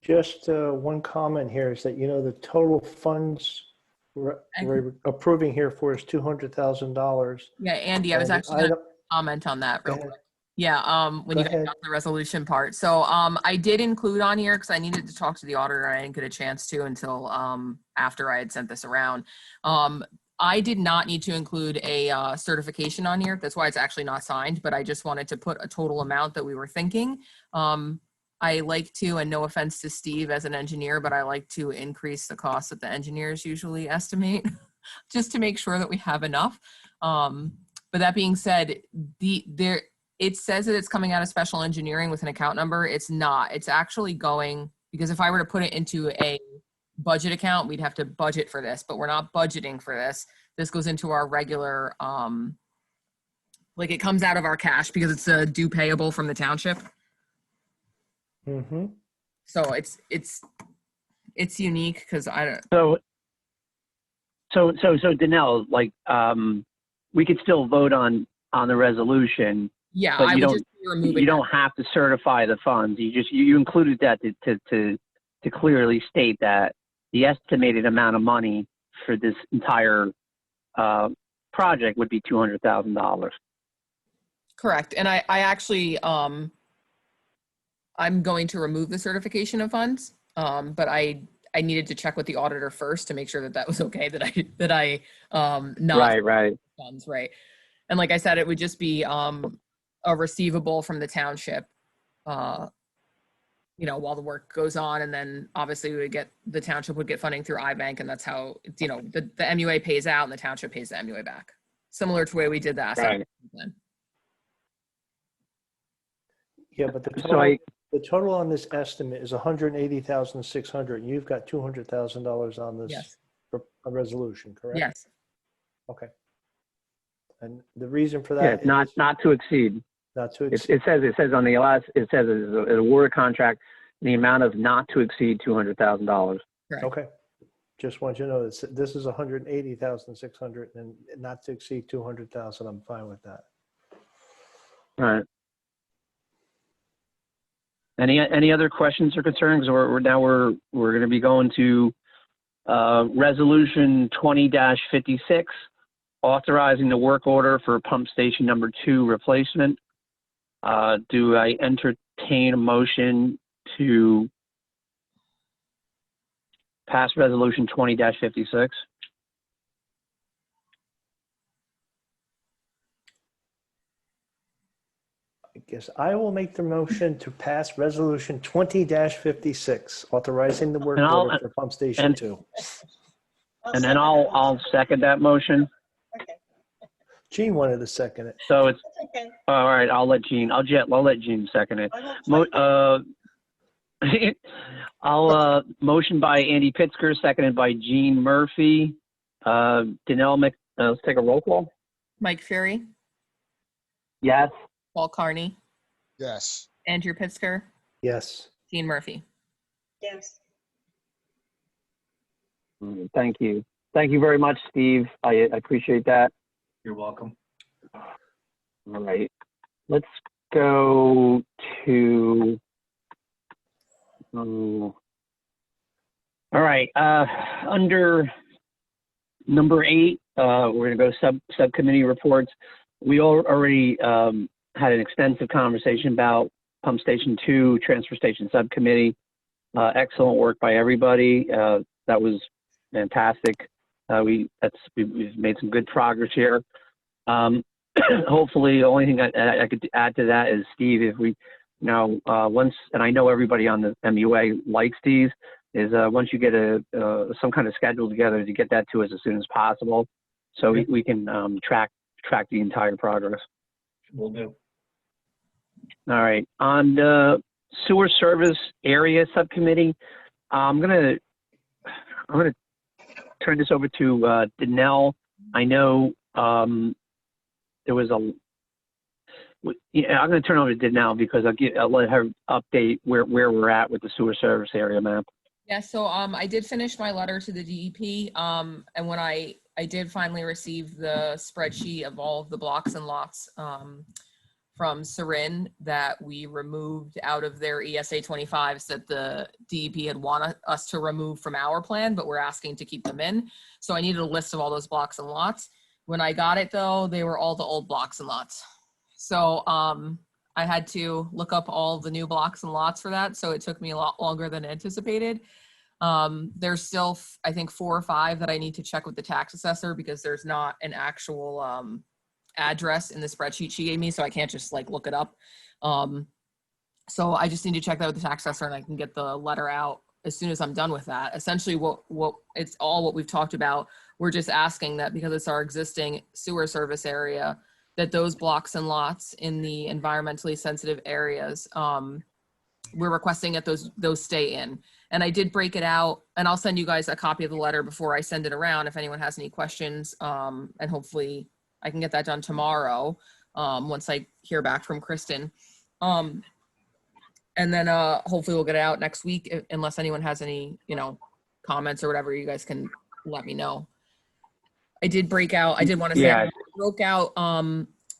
Just one comment here is that, you know, the total funds we're approving here for is $200,000. Yeah, Andy, I was And actually going to comment on that Go real ahead. quick. Yeah, when Go you guys ahead. got the resolution part. So I did include on here because I needed to talk to the auditor. I didn't get a chance to until after I had sent this around. I did not need to include a certification on here. That's why it's actually not signed, but I just wanted to put a total amount that we were thinking. I like to, and no offense to Steve as an engineer, but I like to increase the cost that the engineers usually estimate just to make sure that we have enough. But that being said, it says that it's coming out of special engineering with an account number. It's not. It's actually going, because if I were to put it into a budget account, we'd have to budget for this, but we're not budgeting for this. This goes into our regular, like it comes out of our cash because it's a due payable from the township. Mm-hmm. So it's unique because I don't. So Danelle, like, we could still vote on the resolution, Yeah, but I would just remove it. you don't have to certify the funds. You included that to clearly state that the estimated amount of money for this entire project would be $200,000. Correct. And I actually, I'm going to remove the certification of funds, but I needed to check with the auditor first to make sure that that was okay, that I not Right. funds, right? And like I said, it would just be a receivable from the township, you know, while the work goes on, and then obviously the township would get funding through iBank, and that's how, you know, the MUA pays out and the township pays the MUA back, similar to the way we did the asset plan. Yeah, but the total on this estimate is $180,600. And you've got $200,000 on this Yes. for a resolution, correct? Yes. Okay. And the reason for Yeah, that not to exceed. not to It exceed. says on the last, it says it's an award contract in the amount of not to exceed $200,000. Correct. Okay. Just want you to know this is $180,600 and not to exceed $200,000. I'm fine with that. All right. Any other questions or concerns, or we're going to be going to resolution 20-56, authorizing the work order for pump station number 2 replacement. Do I entertain a motion to pass resolution 20-56? I guess I will make the motion to pass resolution 20-56, authorizing the work And I'll- order for pump station and- 2. And then I'll second that motion. Okay, Gene wanted to second it. So it's, that's okay. all right, I'll let Gene second it. I won't fight. I'll motion by Andy Pitzker, seconded by Gene Murphy. Danelle, let's take a roll call. Mike Fury, Yes. Paul Carney, Yes. Andrew Pitzker, Yes. Gene Murphy. Yes. Thank you. Thank you very much, Steve. I appreciate that. You're welcome. All right. Let's go to. All right. Under number 8, we're going to go subcommittee reports. We already had an extensive conversation about Pump Station 2, Transfer Station Subcommittee. Excellent work by everybody. That was fantastic. We've made some good progress here. hopefully, the only thing I could add to that is, Steve, if we, once, and I know everybody on the MUA likes these, is once you get some kind of schedule together, to get that to us as soon as possible, so we can track the entire progress. Will do. All right. On the sewer service area subcommittee, I'm gonna turn this over to Danelle. I know there was I'm going to turn over to Danelle because I'll let her update where we're at with the sewer service area map. Yeah, so I did finish my letter to the DEP, and when I did finally receive the spreadsheet of all of the blocks and lots from Serin that we removed out of their ESA 25s that the DEP had wanted us to remove from our plan, but we're asking to keep them in. So I needed a list of all those blocks and lots. When I got it though, they were all the old blocks and lots. So I had to look up all the new blocks and lots for that. So it took me a lot longer than anticipated. There's still, I think, 4 or 5 that I need to check with the tax assessor because there's not an actual address in the spreadsheet she gave me, so I can't just like look it up. So I just need to check that with the tax assessor and I can get the letter out as soon as I'm done with that. Essentially what it's all what we've talked about. We're just asking that because it's our existing sewer service area, that those blocks and lots in the environmentally sensitive areas, we're requesting that those stay in. And I did break it out, and I'll send you guys a copy of the letter before I send it around if anyone has any questions, and hopefully I can get that done tomorrow once I hear back from Kristen. And then hopefully we'll get it out next week unless anyone has any, comments or whatever, you guys can let me know. I did break out, I did want to say, I broke out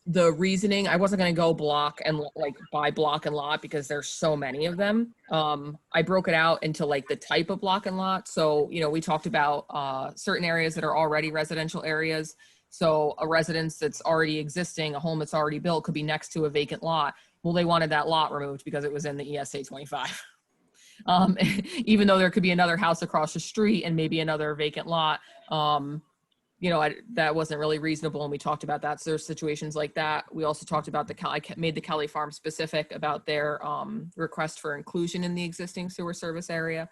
the reasoning. I wasn't going to go block and like by block and lot because there's so many of them. I broke it out into like the type of block and lot. So, we talked about certain areas that are already residential areas. So a residence that's already existing, a home that's already built could be next to a vacant lot. Well, they wanted that lot removed because it was in the ESA 25. Even though there could be another house across the street and maybe another vacant lot, that wasn't really reasonable. And we talked about that. So there's situations like that. We also talked about I made the Kelly Farm specific about their request for inclusion in the existing sewer service area.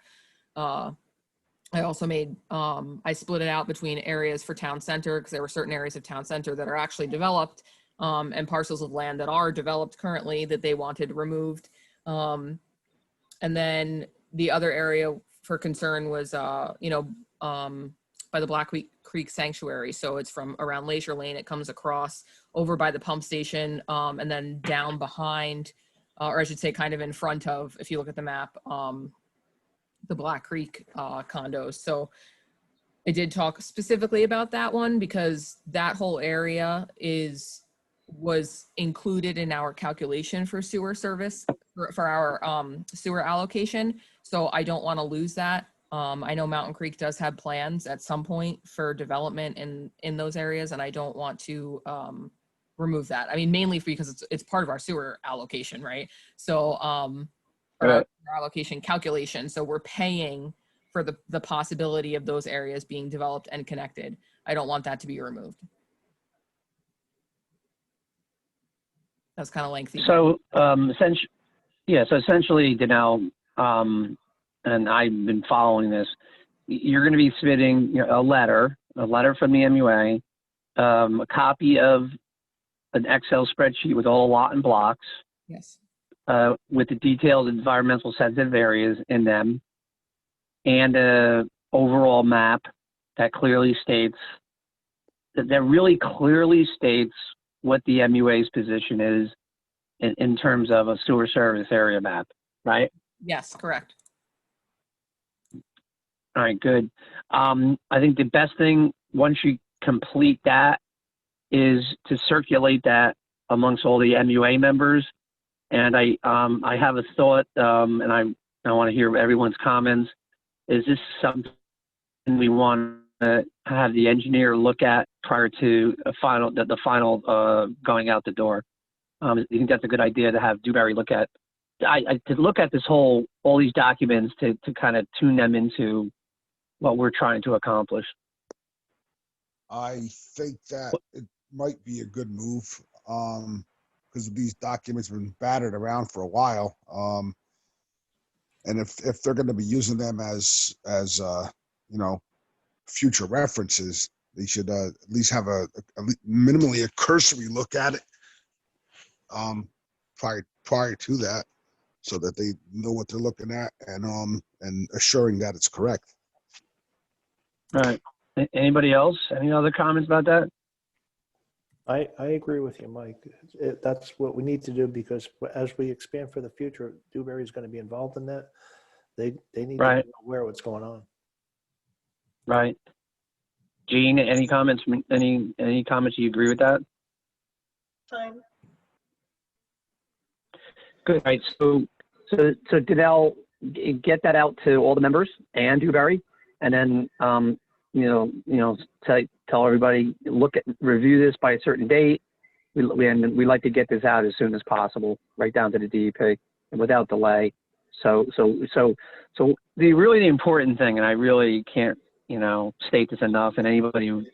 I also made, I split it out between areas for town center because there were certain areas of town center that are actually developed and parcels of land that are developed currently that they wanted removed. And then the other area for concern was, by the Black Creek Sanctuary. So it's from around Leisure Lane. It comes across over by the pump station and then down behind, or I should say kind of in front of, if you look at the map, the Black Creek condos. So I did talk specifically about that one because that whole area was included in our calculation for sewer service for our sewer allocation. So I don't want to lose that. I know Mountain Creek does have plans at some point for development in those areas, and I don't want to remove that. I mean, mainly because it's part of our sewer allocation, right? So our allocation calculation. So we're paying for the possibility of those areas being developed and connected. I don't want that to be removed. That's kind of lengthy. So essentially, Danelle, and I've been following this, you're going to be submitting a letter from the MUA, a copy of an Excel spreadsheet with all lot and blocks. Yes. With the detailed environmental sensitive areas in them, and a overall map that really clearly states what the MUA's position is in terms of a sewer service area map, right? Yes, correct. All right, good. I think the best thing once you complete that is to circulate that amongst all the MUA members. And I have a thought, and I want to hear everyone's comments. Is this something we want to have the engineer look at prior to the final going out the door? You think that's a good idea to have Dewberry look at? To look at all these documents to kind of tune them into what we're trying to accomplish. I think that might be a good move, because these documents have been battered around for a while. And if they're going to be using them as you know, future references, they should at least have minimally a cursory look at it prior to that, so that they know what they're looking at, and assuring that it's correct. All right. Anybody else? Any other comments about that? I agree with you, Mike. That's what we need to do, because as we expand for the future, Dewberry is going to be involved in that. They need to Right. be aware of what's going on. Right. Gene, any comments? Any comments? You agree with that? Fine. Good. All right. So Danelle, get that out to all the members and Dewberry, and then tell everybody, review this by a certain date. We like to get this out as soon as possible, right down to the DEP and without delay. So the important thing, and I really can't state this enough, and anybody who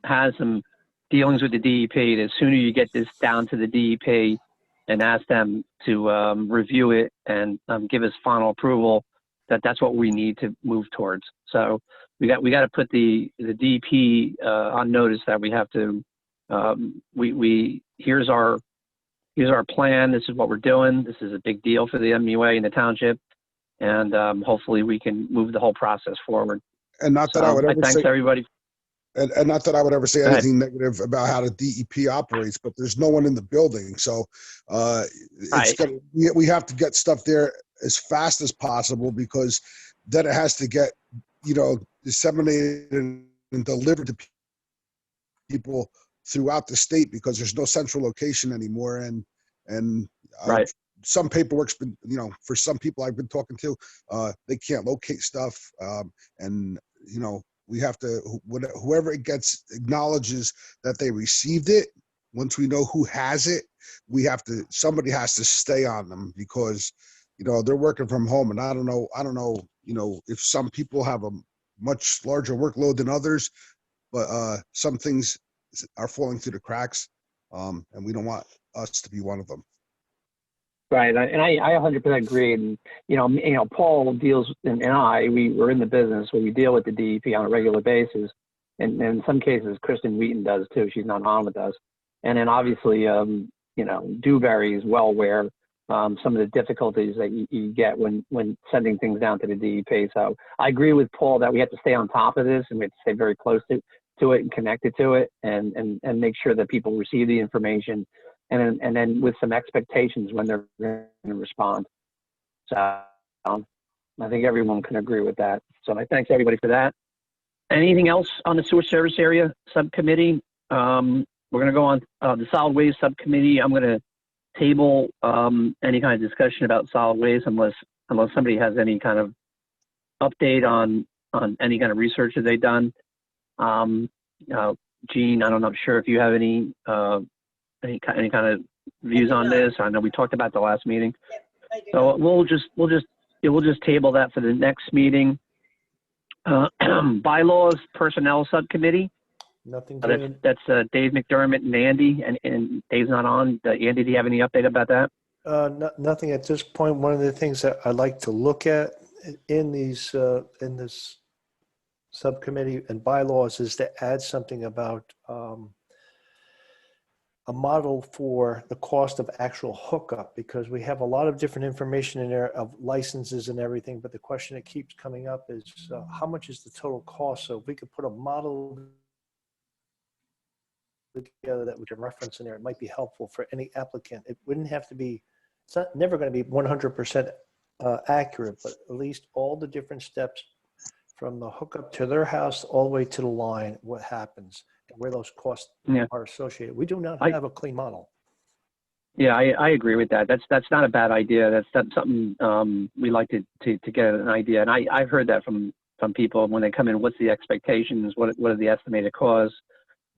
has some dealings with the DEP, the sooner you get this down to the DEP and ask them to review it and give us final approval, that's what we need to move towards. So we got to put the DEP on notice that we have to. Here's our plan. This is what we're doing. This is a big deal for the MUA and the township, and hopefully we can move the whole process forward. And not that I would ever thanks say, everybody. and not that I would ever say Go ahead. anything negative about how the DEP operates, but there's no one in the building, so Right. we have to get stuff there as fast as possible, because then it has to get disseminated and delivered to people throughout the state, because there's no central location anymore, and Right. some paperwork's been, for some people I've been talking to, they can't locate stuff, and we have to, whoever it gets acknowledges that they received it. Once we know who has it, somebody has to stay on them, because they're working from home, and I don't know if some people have a much larger workload than others, but some things are falling through the cracks, and we don't want us to be one of them. Right, and I 100% agree. And Paul deals, and we're in the business where we deal with the DEP on a regular basis, and in some cases Kristen Wheaton does too. She's not on with us, and then obviously Dewberry is well aware some of the difficulties that you get when sending things down to the DEP. So I agree with Paul that we have to stay on top of this, and we have to stay very close to it and connected to it, and make sure that people receive the information. And then with some expectations when they're going to respond. So I think everyone can agree with that. So I thanks everybody for that. Anything else on the sewer service area subcommittee? We're going to go on the solid waste subcommittee. I'm going to table any kind of discussion about solid waste unless somebody has any kind of update on any kind of research that they've done. Gene, I'm not sure if you have any kind of views on this. I know we talked about the last meeting. Yep, I do. So we'll just table that for the next meeting. Bylaws Personnel Subcommittee. Nothing doing. That's Dave McDermott and Andy, and Dave's not on. Andy, do you have any update about that? Nothing at this point. One of the things that I like to look at in this subcommittee and bylaws is to add something about a model for the cost of actual hookup, because we have a lot of different information in there of licenses and everything, but the question that keeps coming up is how much is the total cost? So if we could put a model together that we can reference in there, it might be helpful for any applicant. It wouldn't have to be, it's never going to be 100% accurate, but at least all the different steps from the hookup to their house all the way to the line, what happens and where those costs are associated. We do not have a clean model. Yeah, I agree with that. That's not a bad idea. That's something we like to get an idea. And I've heard that from people when they come in. What's the expectations? What are the estimated costs?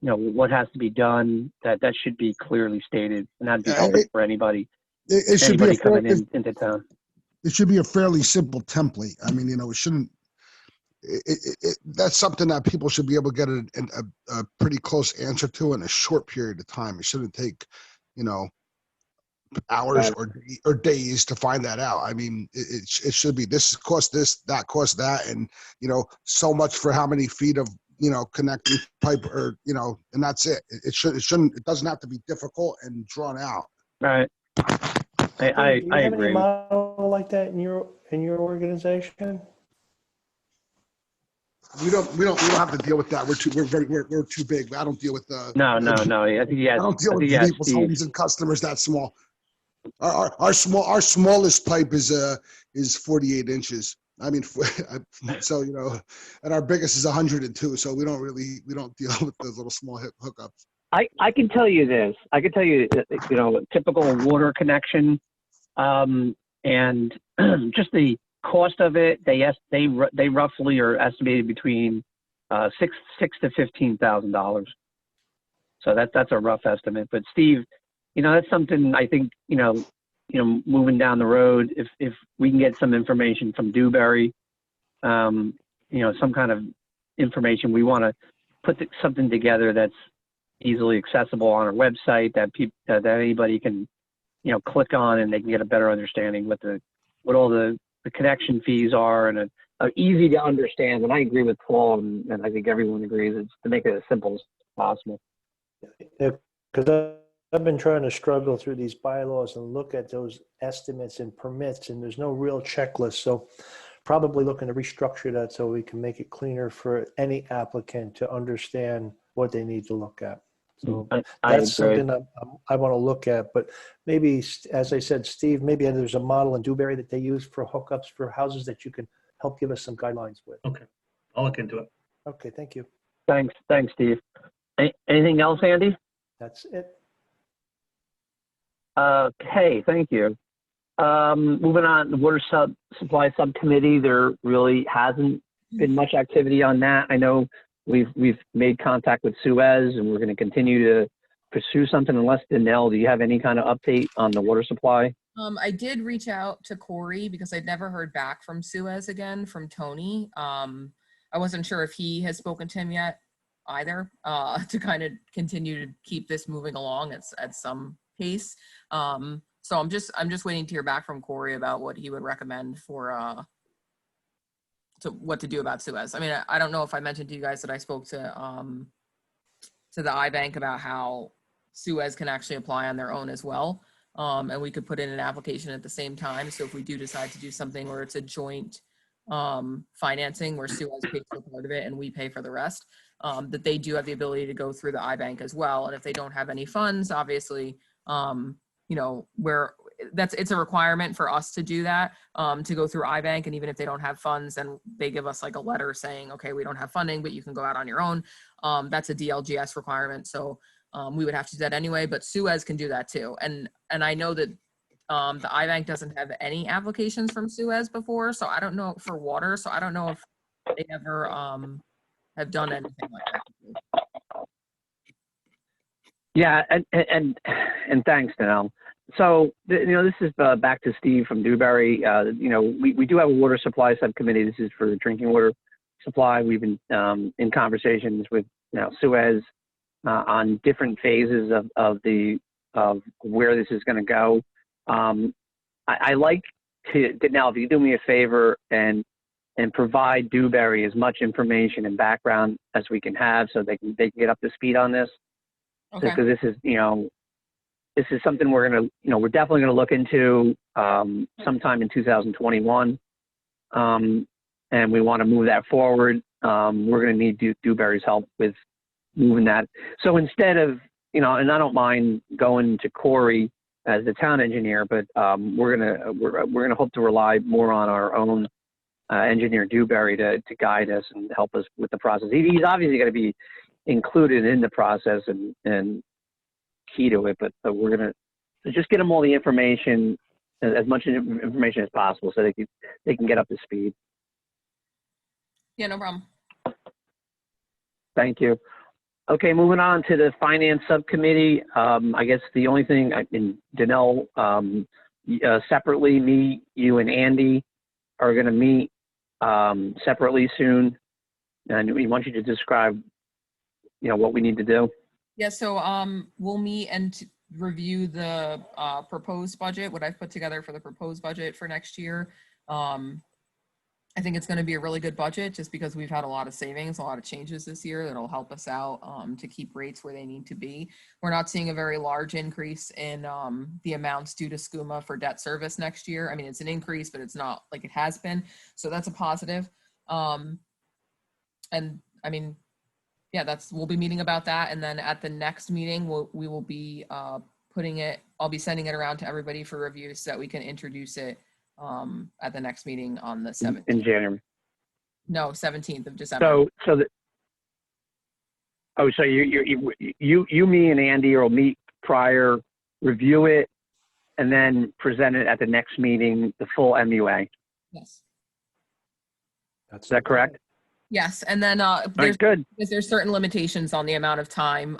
What has to be done? That should be clearly stated, and that'd be helpful for anybody. It should be coming into town. It should be a fairly simple template. I mean, it shouldn't. that's something that people should be able to get a pretty close answer to in a short period of time. It shouldn't take, hours or days to find that out. I mean, it should be this cost this, that cost that, and so much for how many feet of connecting pipe, or and that's it. It shouldn't. It doesn't have to be difficult and drawn out. Right. I Do you have agree. any model like that in your organization? We don't have to deal with that. We're too big. I don't deal with the. No. I think yes. I don't deal I with think yes, people's Steve. homes and customers that small. Our smallest pipe is 48 inches. I mean, so and our biggest is 102. So we don't deal with those little small hookups. I can tell you this. I can tell you, a typical water connection, and just the cost of it. They roughly are estimated between $6,000 to $15,000. So that's a rough estimate. But Steve, that's something I think moving down the road, if we can get some information from Dewberry, some kind of information, we want to put something together that's easily accessible on our website that anybody can click on, and they can get a better understanding what all the connection fees are, and easy to understand. And I agree with Paul, and I think everyone agrees, it's to make it as simple as possible. Because I've been trying to struggle through these bylaws and look at those estimates and permits, and there's no real checklist. So probably looking to restructure that so we can make it cleaner for any applicant to understand what they need to look at. So that's something I want to look at. But maybe, as I said, Steve, maybe there's a model in Dewberry that they use for hookups for houses that you can help give us some guidelines with. Okay, I'll look into it. Okay, thank you. Thanks, Steve. Anything else, Andy? That's it. Okay, thank you. Moving on, the Water Supply Subcommittee, there really hasn't been much activity on that. I know we've made contact with Suez, and we're going to continue to pursue something. Unless, Danelle, do you have any kind of update on the water supply? I did reach out to Corey because I'd never heard back from Suez again, from Tony. I wasn't sure if he has spoken to him yet either, to kind of continue to keep this moving along at some pace. So I'm just waiting to hear back from Corey about what he would recommend for to what to do about Suez. I mean, I don't know if I mentioned to you guys that I spoke to the iBank about how Suez can actually apply on their own as well. And we could put in an application at the same time. So if we do decide to do something where it's a joint financing where Suez pays for part of it and we pay for the rest, that they do have the ability to go through the iBank as well. And if they don't have any funds, obviously, it's a requirement for us to do that, to go through iBank. And even if they don't have funds, then they give us like a letter saying, okay, we don't have funding, but you can go out on your own. That's a DLGS requirement. So we would have to do that anyway, but Suez can do that too. And I know that the iBank doesn't have any applications from Suez before, so I don't know for water. So I don't know if they ever have done anything like that. Yeah, and thanks, Danelle. So this is back to Steve from Dewberry. We do have a water supply subcommittee. This is for drinking water supply. We've been in conversations with Suez on different phases of where this is going to go. I like to now, if you do me a favor and provide Dewberry as much information and background as we can have, so they can get up to speed on this. Okay. Because this is something we're definitely gonna look into sometime in 2021, and we want to move that forward. We're gonna need Dewberry's help with moving that. So instead of and I don't mind going to Corey as the town engineer, but we're gonna hope to rely more on our own engineer Dewberry to guide us and help us with the process. He's obviously going to be included in the process and key to it, but we're going to just get them all the information, as much information as possible, so they can get up to speed. Yeah, no problem. Thank you. Okay, moving on to the finance subcommittee. I guess the only thing, Danelle, separately, me, you, and Andy are going to meet separately soon, and we want you to describe, what we need to do. Yeah, so we'll meet and review the proposed budget, what I've put together for the proposed budget for next year. I think it's going to be a really good budget just because we've had a lot of savings, a lot of changes this year that'll help us out to keep rates where they need to be. We're not seeing a very large increase in the amounts due to SCUMA for debt service next year. I mean, it's an increase, but it's not like it has been. So that's a positive. And I mean, yeah, we'll be meeting about that. And then at the next meeting, we will be I'll be sending it around to everybody for review so that we can introduce it at the next meeting on the 17th. In January. No, 17th of December. So you, me, and Andy will meet prior, review it, and then present it at the next meeting, the full MUA. Yes. Is that correct? Yes, and then Good. there's certain limitations on the amount of time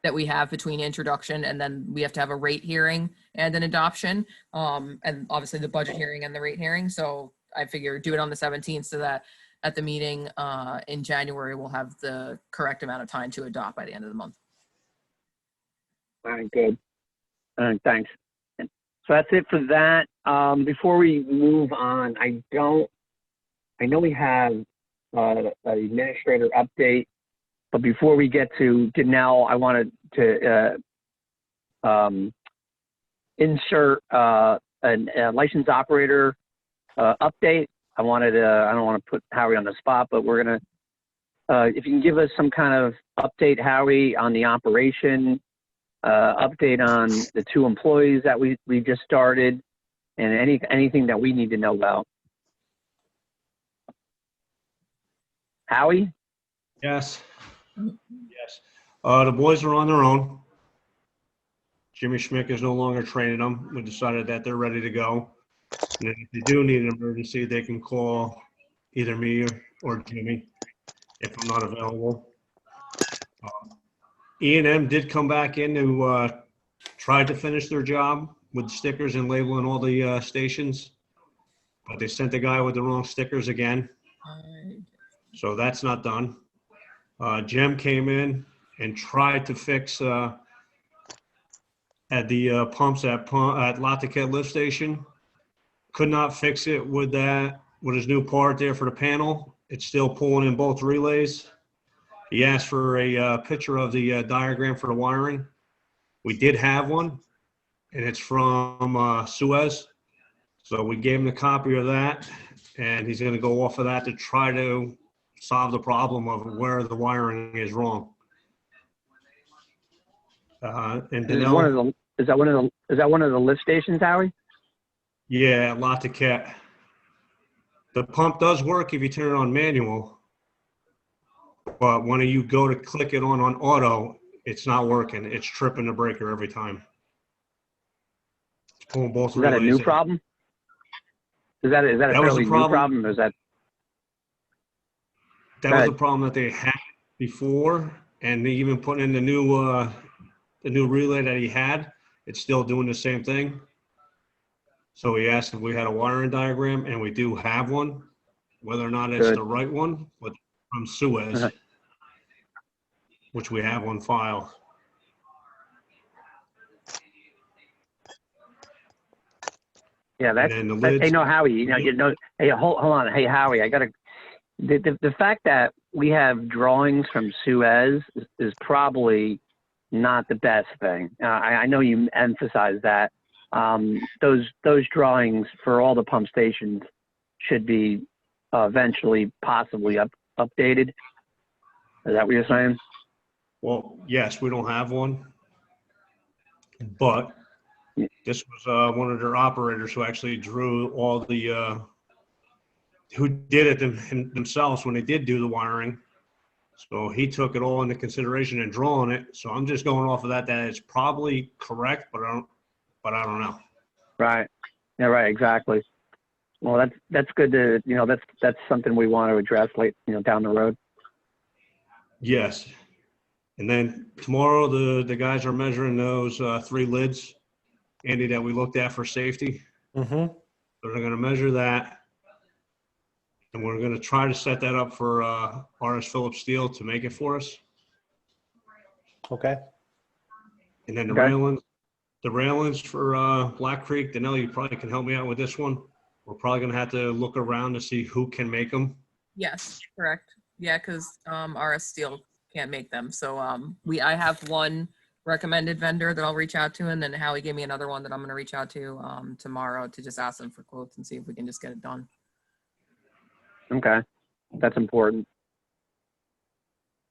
that we have between introduction and then we have to have a rate hearing and an adoption, and obviously the budget hearing and the rate hearing. So I figure do it on the 17th so that at the meeting in January, we'll have the correct amount of time to adopt by the end of the month. All right, good. Thanks. So that's it for that. Before we move on, I know we have an administrator update, but before we get to Danelle, I wanted to insert a licensed operator update. I don't want to put Howie on the spot, but we're going to, if you can give us some kind of update, Howie, on the operation, update on the 2 employees that we just started, and anything that we need to know about. Howie? Yes. Yes. The boys are on their own. Jimmy Schmick is no longer training them. We decided that they're ready to go. And if they do need an emergency, they can call either me or Jimmy if I'm not available. E&M did come back in to try to finish their job with stickers and labeling all the stations, but they sent the guy with the wrong stickers again. So that's not done. Jem came in and tried to fix at the pumps at Latiquette lift station. Could not fix it with his new part there for the panel. It's still pulling in both relays. He asked for a picture of the diagram for the wiring. We did have one, and it's from Suez. So we gave him a copy of that, and he's going to go off of that to try to solve the problem of where the wiring is wrong. And Is that one of the lift stations, Howie? Yeah, Latiquette. The pump does work if you turn it on manual, but when you go to click it on auto, it's not working. It's tripping the breaker every time. It's pulling both relays. Is that a new in. problem? Is that a fairly new problem? Or is that was a problem that they had before, and they even put in the new relay that he had. It's still doing the same thing. So he asked if we had a wiring diagram, and we do have one. Whether or not it's the right one, but from Suez, which we have on file. Yeah, hey, no, Howie. Hey, hold on. Hey, Howie, I gotta. The fact that we have drawings from Suez is probably not the best thing. I know you emphasize that. Those drawings for all the pump stations should be eventually possibly updated. Is that what you're saying? Well, yes, we don't have one, but this was one of their operators who actually drew all the who did it themselves when they did do the wiring. So he took it all into consideration in drawing it. So I'm just going off of that it's probably correct, but I don't know. Right. Yeah, right, exactly. Well, that's good to, that's something we want to address down the road. Yes. And then tomorrow the guys are measuring those 3 lids, Andy, that we looked at for safety. Mm-hmm. So they're going to measure that. And we're gonna try to set that up for RS Phillips Steel to make it for us. Okay. And then Okay. the railings for Black Creek, Danelle, you probably can help me out with this one. We're probably gonna have to look around to see who can make them. Yes, correct. Yeah, because RS Steel can't make them. So I have one recommended vendor that I'll reach out to, and then Howie gave me another one that I'm gonna reach out to tomorrow to just ask them for quotes and see if we can just get it done. Okay, that's important.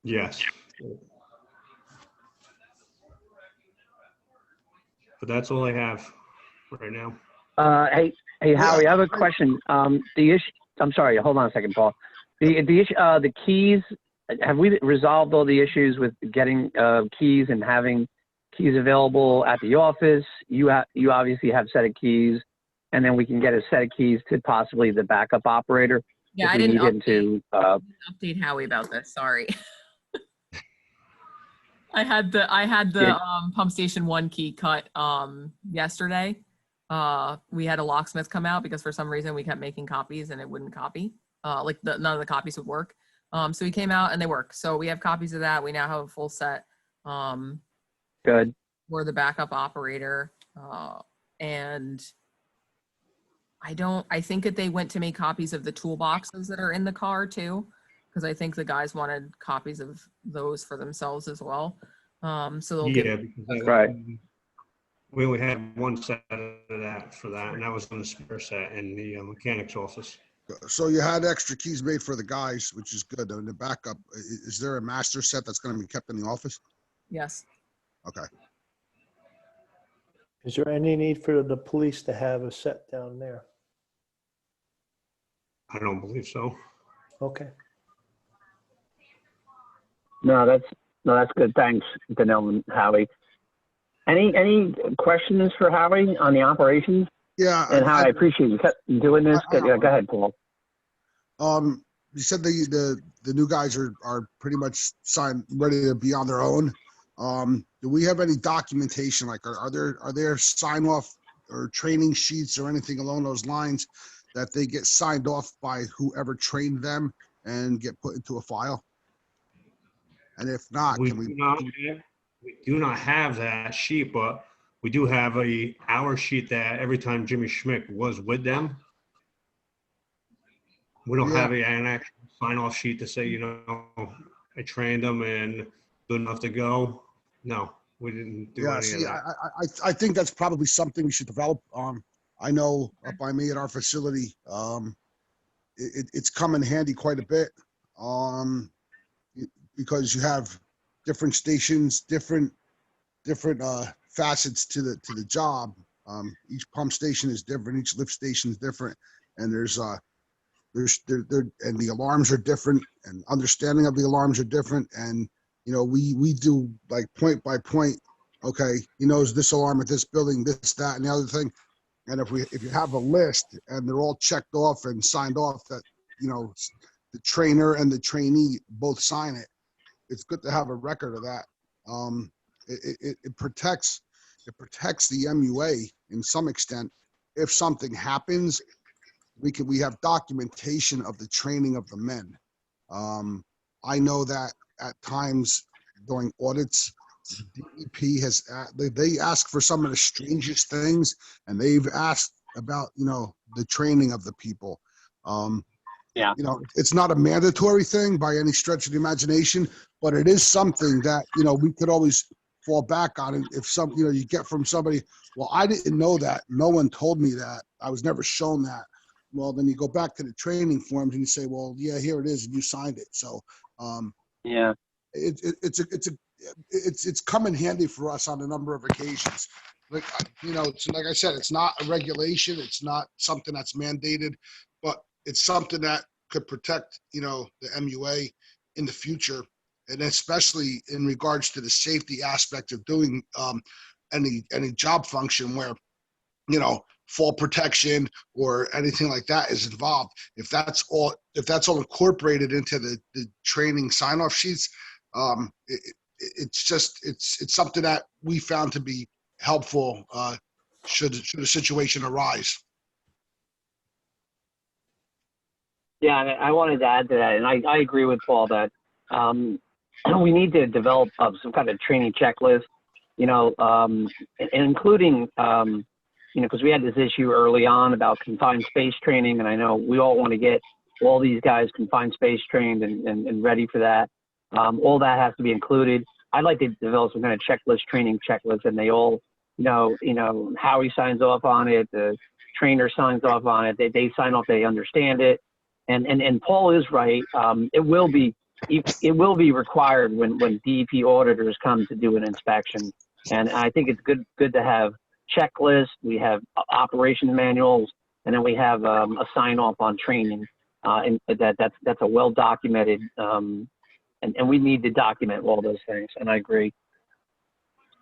Yes. But that's all I have right now. Hey, Howie, I have a question. The issue, I'm sorry, hold on a second, Paul. The issue, the keys, have we resolved all the issues with getting keys and having keys available at the office? You obviously have a set of keys, and then we can get a set of keys to possibly the backup operator. Yeah, if I we didn't need him to, update Howie about this. Sorry. I had the Yeah. pump station 1 key cut yesterday. We had a locksmith come out because for some reason we kept making copies and it wouldn't copy. Like none of the copies would work. So he came out and they work. So we have copies of that. We now have a full set. good. We're the backup operator. And I think that they went to make copies of the toolboxes that are in the car too, because I think the guys wanted copies of those for themselves as well. So they'll Yeah, get, because that, Right. we only had one set of that for that, and that was on the spare set in the mechanic's office. So you had extra keys made for the guys, which is good. And the backup, is there a master set that's going to be kept in the office? yes. Okay. Is there any need for the police to have a set down there? I don't believe so. Okay. No, that's good. Thanks, Danelle and Howie. Any questions for Howie on the operations? Yeah. And Howie, I appreciate you kept doing this. Go ahead, Paul. You said the new guys are pretty much signed, ready to be on their own. Do we have any documentation? Like, are there sign off or training sheets or anything along those lines that they get signed off by whoever trained them and get put into a file? And if not, We can we? do not have that sheet, but we do have a hour sheet that every time Jimmy Schmidt was with them. We don't have an actual sign-off sheet to say, you know, I trained them and good enough to go. No, we didn't do any of that. I think that's probably something we should develop. I know up by me at our facility, it's come in handy quite a bit. Because you have different stations, different facets to the job. Each pump station is different. Each lift station is different, and and the alarms are different, and understanding of the alarms are different. And you know, we do like point by point. Okay, he knows this alarm at this building, this, that, and the other thing. And if you have a list and they're all checked off and signed off, that you know the trainer and the trainee both sign it. It's good to have a record of that. It protects the MUA in some extent. If something happens, we have documentation of the training of the men. I know that at times during audits, DEP they ask for some of the strangest things, and they've asked about the training of the people. Yeah. It's not a mandatory thing by any stretch of the imagination, but it is something that, we could always fall back on. And if you get from somebody, well, I didn't know that. No one told me that. I was never shown that. Well, then you go back to the training forms and you say, well, yeah, here it is. And you signed it. So, Yeah. It's come in handy for us on a number of occasions. Like, it's like I said, it's not a regulation. It's not something that's mandated, but it's something that could protect, the MUA in the future, and especially in regards to the safety aspect of doing any job function where, fall protection or anything like that is involved. If that's all incorporated into the training sign-off sheets, it's something that we found to be helpful should a situation arise. Yeah, and I wanted to add to that, and I agree with Paul that we need to develop some kind of training checklist, and including, because we had this issue early on about confined space training, and I know we all want to get all these guys confined space trained and ready for that. All that has to be included. I'd like to develop some kind of training checklist, and they all, Howie signs off on it, the trainer signs off on it, they sign off, they understand it. And Paul is right. It will be required when DEP auditors come to do an inspection. And I think it's good to have checklists. We have operation manuals, and then we have a sign off on training. And that's a well documented. And we need to document all those things. And I agree.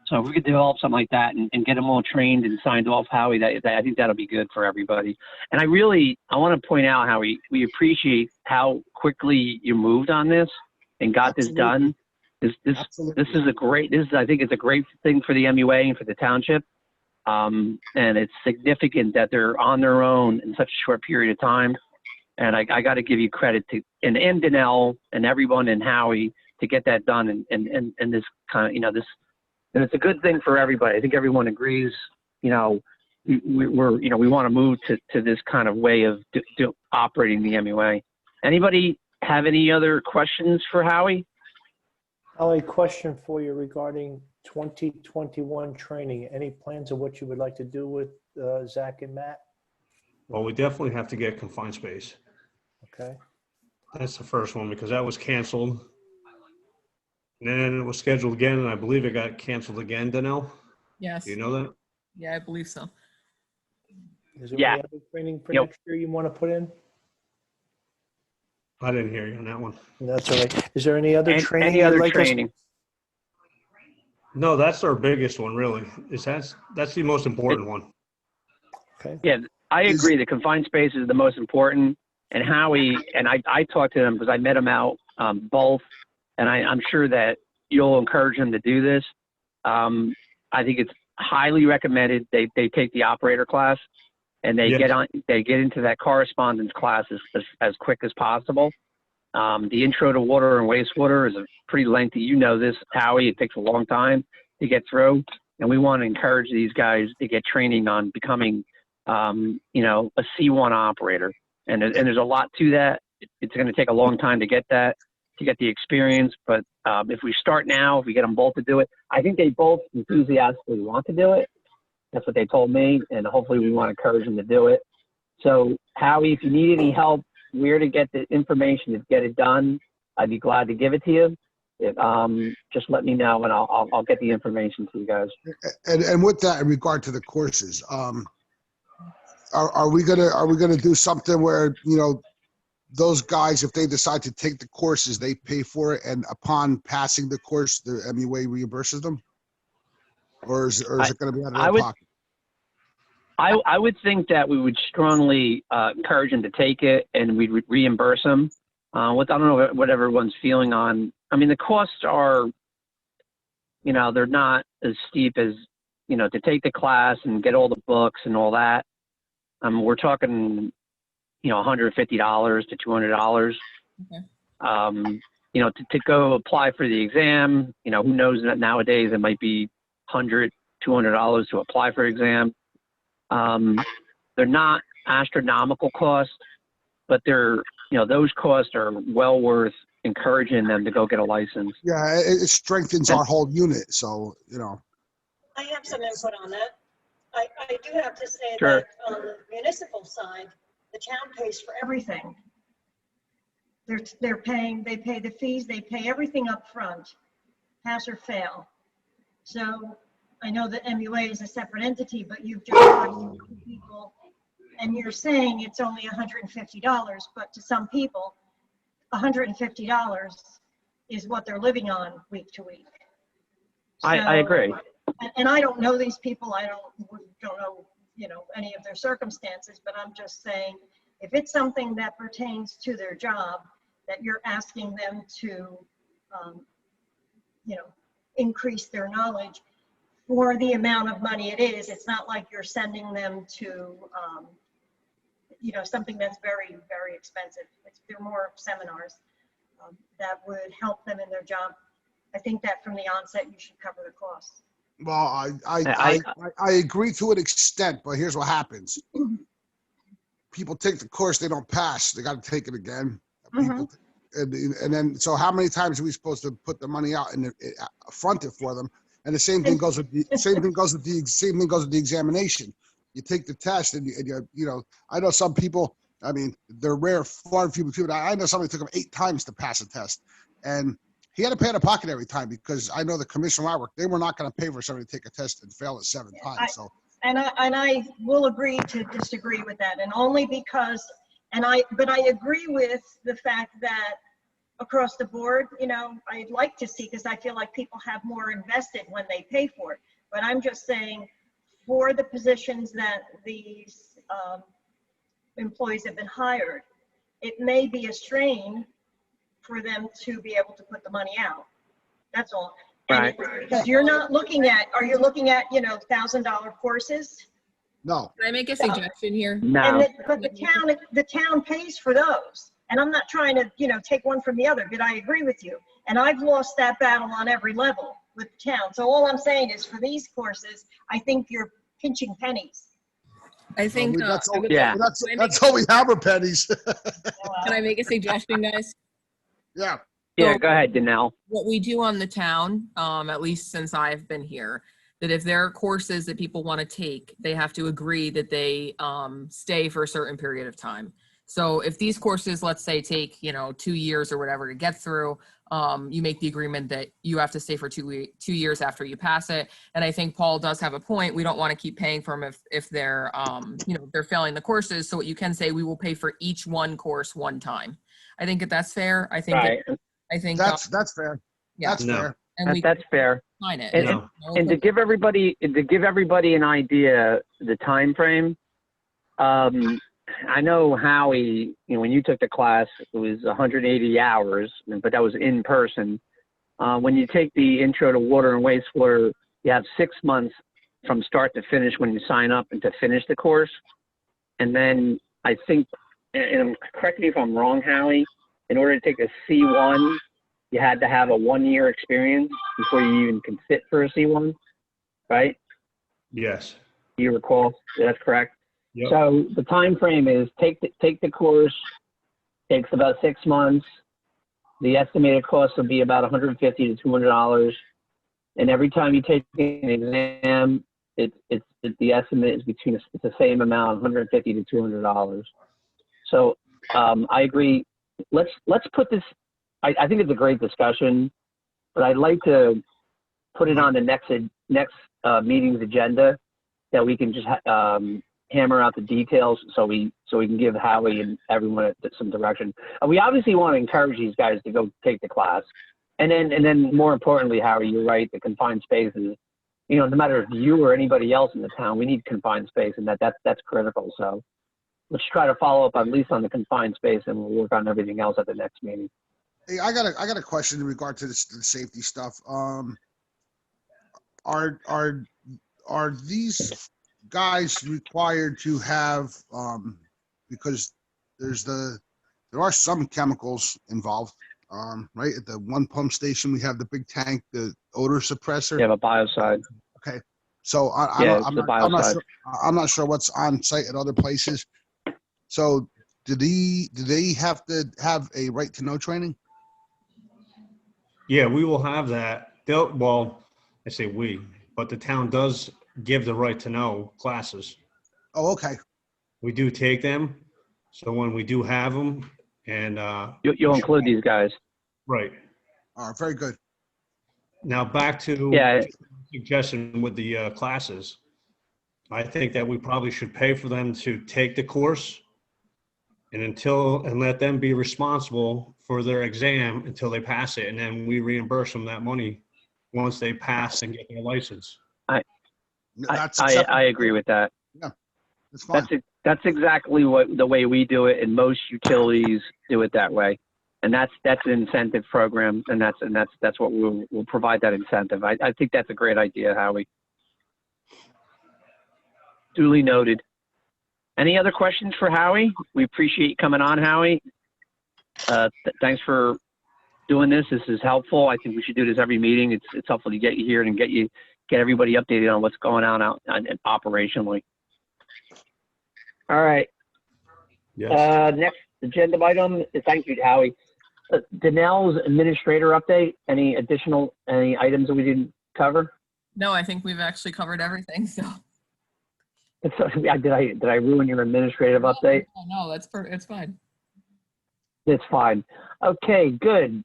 So if we could develop something like that and get them all trained and signed off, Howie, I think that'll be good for everybody. And I want to point out, Howie, we appreciate how quickly you moved on this and got this done. I think it's a great thing for the MUA and for the township. And it's significant that they're on their own in such a short period of time. And I got to give you credit to and Danelle and everyone in Howie to get that done and this kind of, this. And it's a good thing for everybody. I think everyone agrees, we want to move to this kind of way of operating the MUA. Anybody have any other questions for Howie? Howie, question for you regarding 2021 training. Any plans of what you would like to do with Zach and Matt? Well, we definitely have to get confined space. Okay. That's the first one because that was canceled. And then it was scheduled again, and I believe it got canceled again, Danelle? Yes. Do you know that? Yeah, I believe so. Is there any other training for next year you want to put in? I didn't hear you on that one. That's all right. Is there any other training? Any other training? No, that's our biggest one, really. That's the most important one. Okay. Yeah, I agree. The confined space is the most important. And Howie, and I talked to them because I met him out both. And I'm sure that you'll encourage them to do this. I think it's highly recommended they take the operator class and they get into that correspondence class as quick as possible. The intro to water and wastewater is a pretty lengthy, this, Howie, it takes a long time to get through. And we want to encourage these guys to get training on becoming, a C1 operator. And there's a lot to that. It's going to take a long time to get that. To get the experience, but if we start now, if we get them both to do it, I think they both enthusiastically want to do it. That's what they told me, and hopefully we want to encourage them to do it. So Howie, if you need any help where to get the information to get it done, I'd be glad to give it to you. Just let me know, and I'll get the information to you guys. And with that, in regard to the courses, are we gonna do something where those guys, if they decide to take the courses, they pay for it, and upon passing the course, the MUA reimburses them? Or is it going to be out of their pocket? I would think that we would strongly encourage them to take it, and we'd reimburse them. I don't know what everyone's feeling on. I mean, the costs are, they're not as steep as, to take the class and get all the books and all that. We're talking $150 to $200. Okay. To go apply for the exam, who knows that nowadays it might be $100, $200 to apply for exam. They're not astronomical costs, but they're, those costs are well worth encouraging them to go get a license. Yeah, it strengthens our whole unit. So, I have some input on that. I do have to say Sure. that on the municipal side, the town pays for everything. They pay the fees, they pay everything up front, pass or fail. So I know that MUA is a separate entity, but you've just talked to people and you're saying it's only $150, but to some people, $150 is what they're living on week to week. I agree. And I don't know these people. I don't know, any of their circumstances, but I'm just saying, if it's something that pertains to their job, that you're asking them to, increase their knowledge for the amount of money it is. It's not like you're sending them to, something that's very, very expensive. They're more seminars that would help them in their job. I think that from the onset, you should cover the costs. Well, I agree to an extent, but here's what happens. People take the course, they don't pass. They got to take it again. People, and then, so how many times are we supposed to put the money out and front it for them? And the same thing goes with the same thing goes with the examination. You take the test, and I know some people. I mean, they're rare, far few people. I know somebody took them 8 times to pass a test, and he had to pay out of pocket every time, because I know the commission where I work, they were not going to pay for somebody to take a test and fail it 7 times. So. And I will agree to disagree with that, and only because, but I agree with the fact that across the board, I'd like to see, because I feel like people have more invested when they pay for it. But I'm just saying, for the positions that these employees have been hired, it may be a strain for them to be able to put the money out. That's all. Right. Because you're not looking at, are you looking at, $1,000 courses? No. Can I make a suggestion here? No. But the town pays for those. And I'm not trying to, take one from the other, but I agree with you. And I've lost that battle on every level with the town. So all I'm saying is, for these courses, I think you're pinching pennies. I think, that's all, yeah. That's all we have are pennies. Can I make a suggestion, guys? Yeah. Yeah, So- go ahead, Danelle. What we do on the town, at least since I've been here, that if there are courses that people want to take, they have to agree that they stay for a certain period of time. So if these courses, let's say, take 2 years or whatever to get through, you make the agreement that you have to stay for 2 years after you pass it. And I think Paul does have a point. We don't want to keep paying for them if they're they're failing the courses. So what you can say, we will pay for each one course one time. I think that that's fair. I think Right. I think That's fair. yeah. That's No. fair. And we That's fair. sign it. And, No. and to give everybody an idea, the time frame. I know Howie, when you took the class, it was 180 hours, but that was in person. When you take the intro to water and wastewater, you have 6 months from start to finish when you sign up and to finish the course. And then I think, and correct me if I'm wrong, Howie, in order to take a C1, you had to have a 1-year experience before you even can sit for a C1, right? Yes. Do you recall? That's correct. Yep. So the time frame is take the course, takes about 6 months. The estimated cost will be about $150 to $200, and every time you take an exam, the estimate is it's the same amount, $150 to $200. So I agree. Let's put this. I think it's a great discussion, but I'd like to put it on the next meeting's agenda, that we can just hammer out the details, so we can give Howie and everyone some direction. We obviously want to encourage these guys to go take the class, and then more importantly, Howie, you're right. The confined spaces, no matter if you or anybody else in the town, we need confined space, and that's critical. So let's try to follow up at least on the confined space, and we'll work on everything else at the next meeting. Hey, I got a question in regard to the safety stuff. Are these guys required to have, because there are some chemicals involved, right? At the one pump station, we have the big tank, the odor suppressor. You have a biocide. Okay, so I'm not sure what's on site at other places. So do they have to have a right to know training? Yeah, we will have that. I say we, but the town does give the right to know classes. Oh, okay. We do take them. So when we do have them, and You'll include these guys. right. All right, very good. Now back to suggestion with the classes. I think that we probably should pay for them to take the course, and let them be responsible for their exam until they pass it, and then we reimburse them that money once they pass and get their license. I agree with that. Yeah, that's fine. That's exactly the way we do it, and most utilities do it that way. And that's an incentive program, and that's what we'll provide, that incentive. I think that's a great idea, Howie. Duly noted. Any other questions for Howie? We appreciate you coming on, Howie. Thanks for doing this. This is helpful. I think we should do this every meeting. It's helpful to get you here and get everybody updated on what's going on out operationally. All right. Yes. Next agenda item. Thank you, Howie. Danelle's administrator update. Any items that we didn't cover? No, I think we've actually covered everything, so. Did I ruin your administrative update? No, it's fine. It's fine. Okay, good.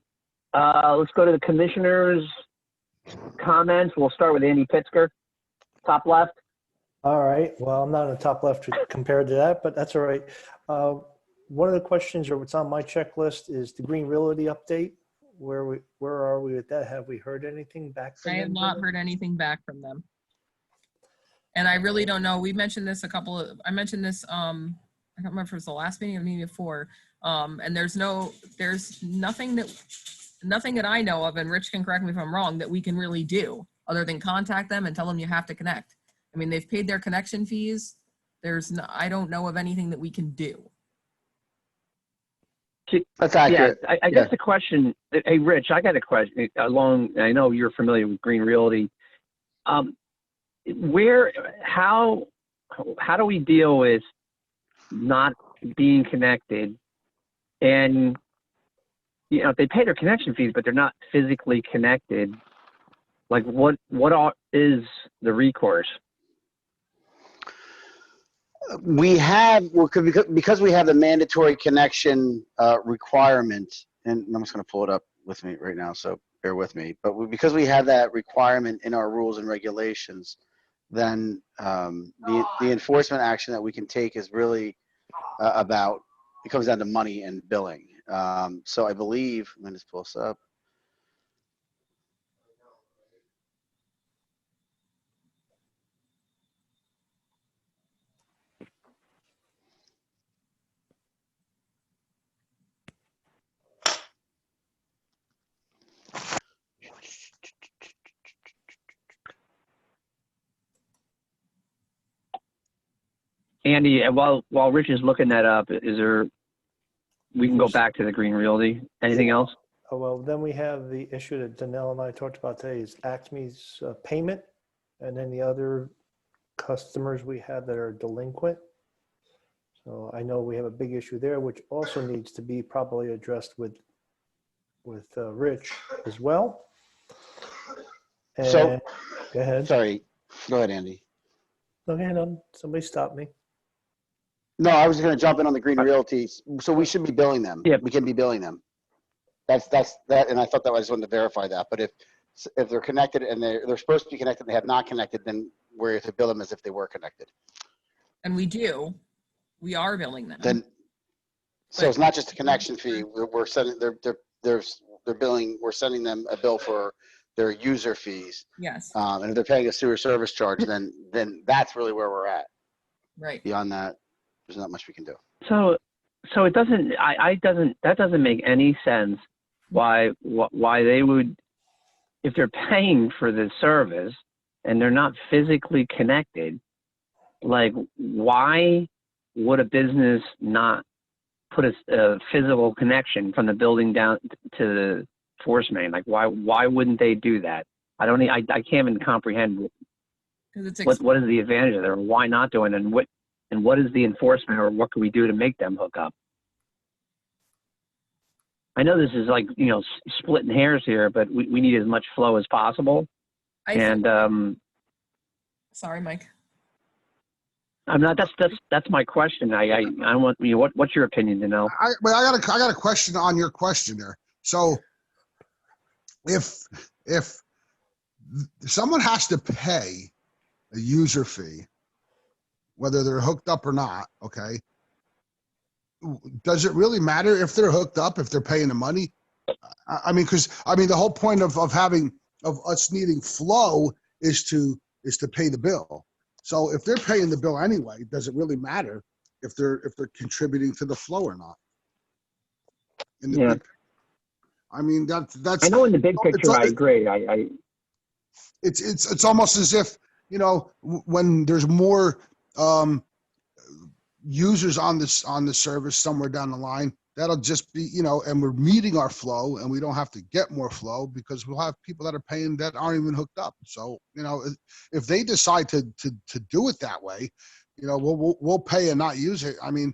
Let's go to the commissioners' comments. We'll start with Andy Pitzker, top left. All right. Well, I'm not on the top left compared to that, but that's all right. One of the questions, or what's on my checklist, is the Green Realty update. Where are we with that? Have we heard anything back from I them? have not heard anything back from them. And I really don't know. We mentioned this I mentioned this, I can't remember if it was the last meeting or the meeting before. And there's nothing that I know of, and Rich can correct me if I'm wrong, that we can really do other than contact them and tell them you have to connect. I mean, they've paid their connection fees. I don't know of anything that we can do. That's accurate. Yeah, I guess the question, hey, Rich, I got a question I know you're familiar with Green Realty. How do we deal with not being connected? And, if they pay their connection fees, but they're not physically connected, like what is the recourse? We have, because we have the mandatory connection requirement, and I'm just going to pull it up with me right now, so bear with me. But because we have that requirement in our rules and regulations, then the enforcement action that we can take is really it comes down to money and billing. So I believe, let me just pull this up. Andy, while Rich is looking that up, we can go back to the Green Realty. Anything else? Oh, well, then we have the issue that Danelle and I talked about today is Acme's payment, and then the other customers we have that are delinquent. So I know we have a big issue there, which also needs to be probably addressed with Rich as well. And, So, go ahead. Sorry, go ahead, Andy. No, hang on. Somebody stop me. No, I was going to jump in on the Green Realty. So we should be billing them. Yep. We can be billing them. That's that, and I thought that I just wanted to verify that. But if they're connected and they're supposed to be connected, and they have not connected, then we're to bill them as if they were connected. And we are billing them. Then, so it's not just a connection fee. We're sending they're billing. We're sending them a bill for their user fees. Yes. And if they're paying a sewer service charge, then that's really where we're at. Right. Beyond that, there's not much we can do. So it doesn't. That doesn't make any sense. Why they would, if they're paying for the service and they're not physically connected, like why would a business not put a physical connection from the building down to the force main? Like why wouldn't they do that? I can't even comprehend what is the advantage of that, or why not doing it, and what is the enforcement, or what can we do to make them hook up? I know this is like, splitting hairs here, but we need as much flow as possible. Sorry, Mike. I'm not. That's my question. I want what's your opinion to know? I got a question on your question there. So if someone has to pay a user fee, whether they're hooked up or not, okay, does it really matter if they're hooked up, if they're paying the money? The whole point of us needing flow is to pay the bill. So if they're paying the bill anyway, does it really matter if they're contributing to the flow or not? Yeah. That's. I know in the big picture, I agree. It's almost as if when there's more users on the service somewhere down the line. That'll just be, and we're meeting our flow, and we don't have to get more flow because we'll have people that are paying that aren't even hooked up. So, if they decide to do it that way, we'll pay and not use it. I mean,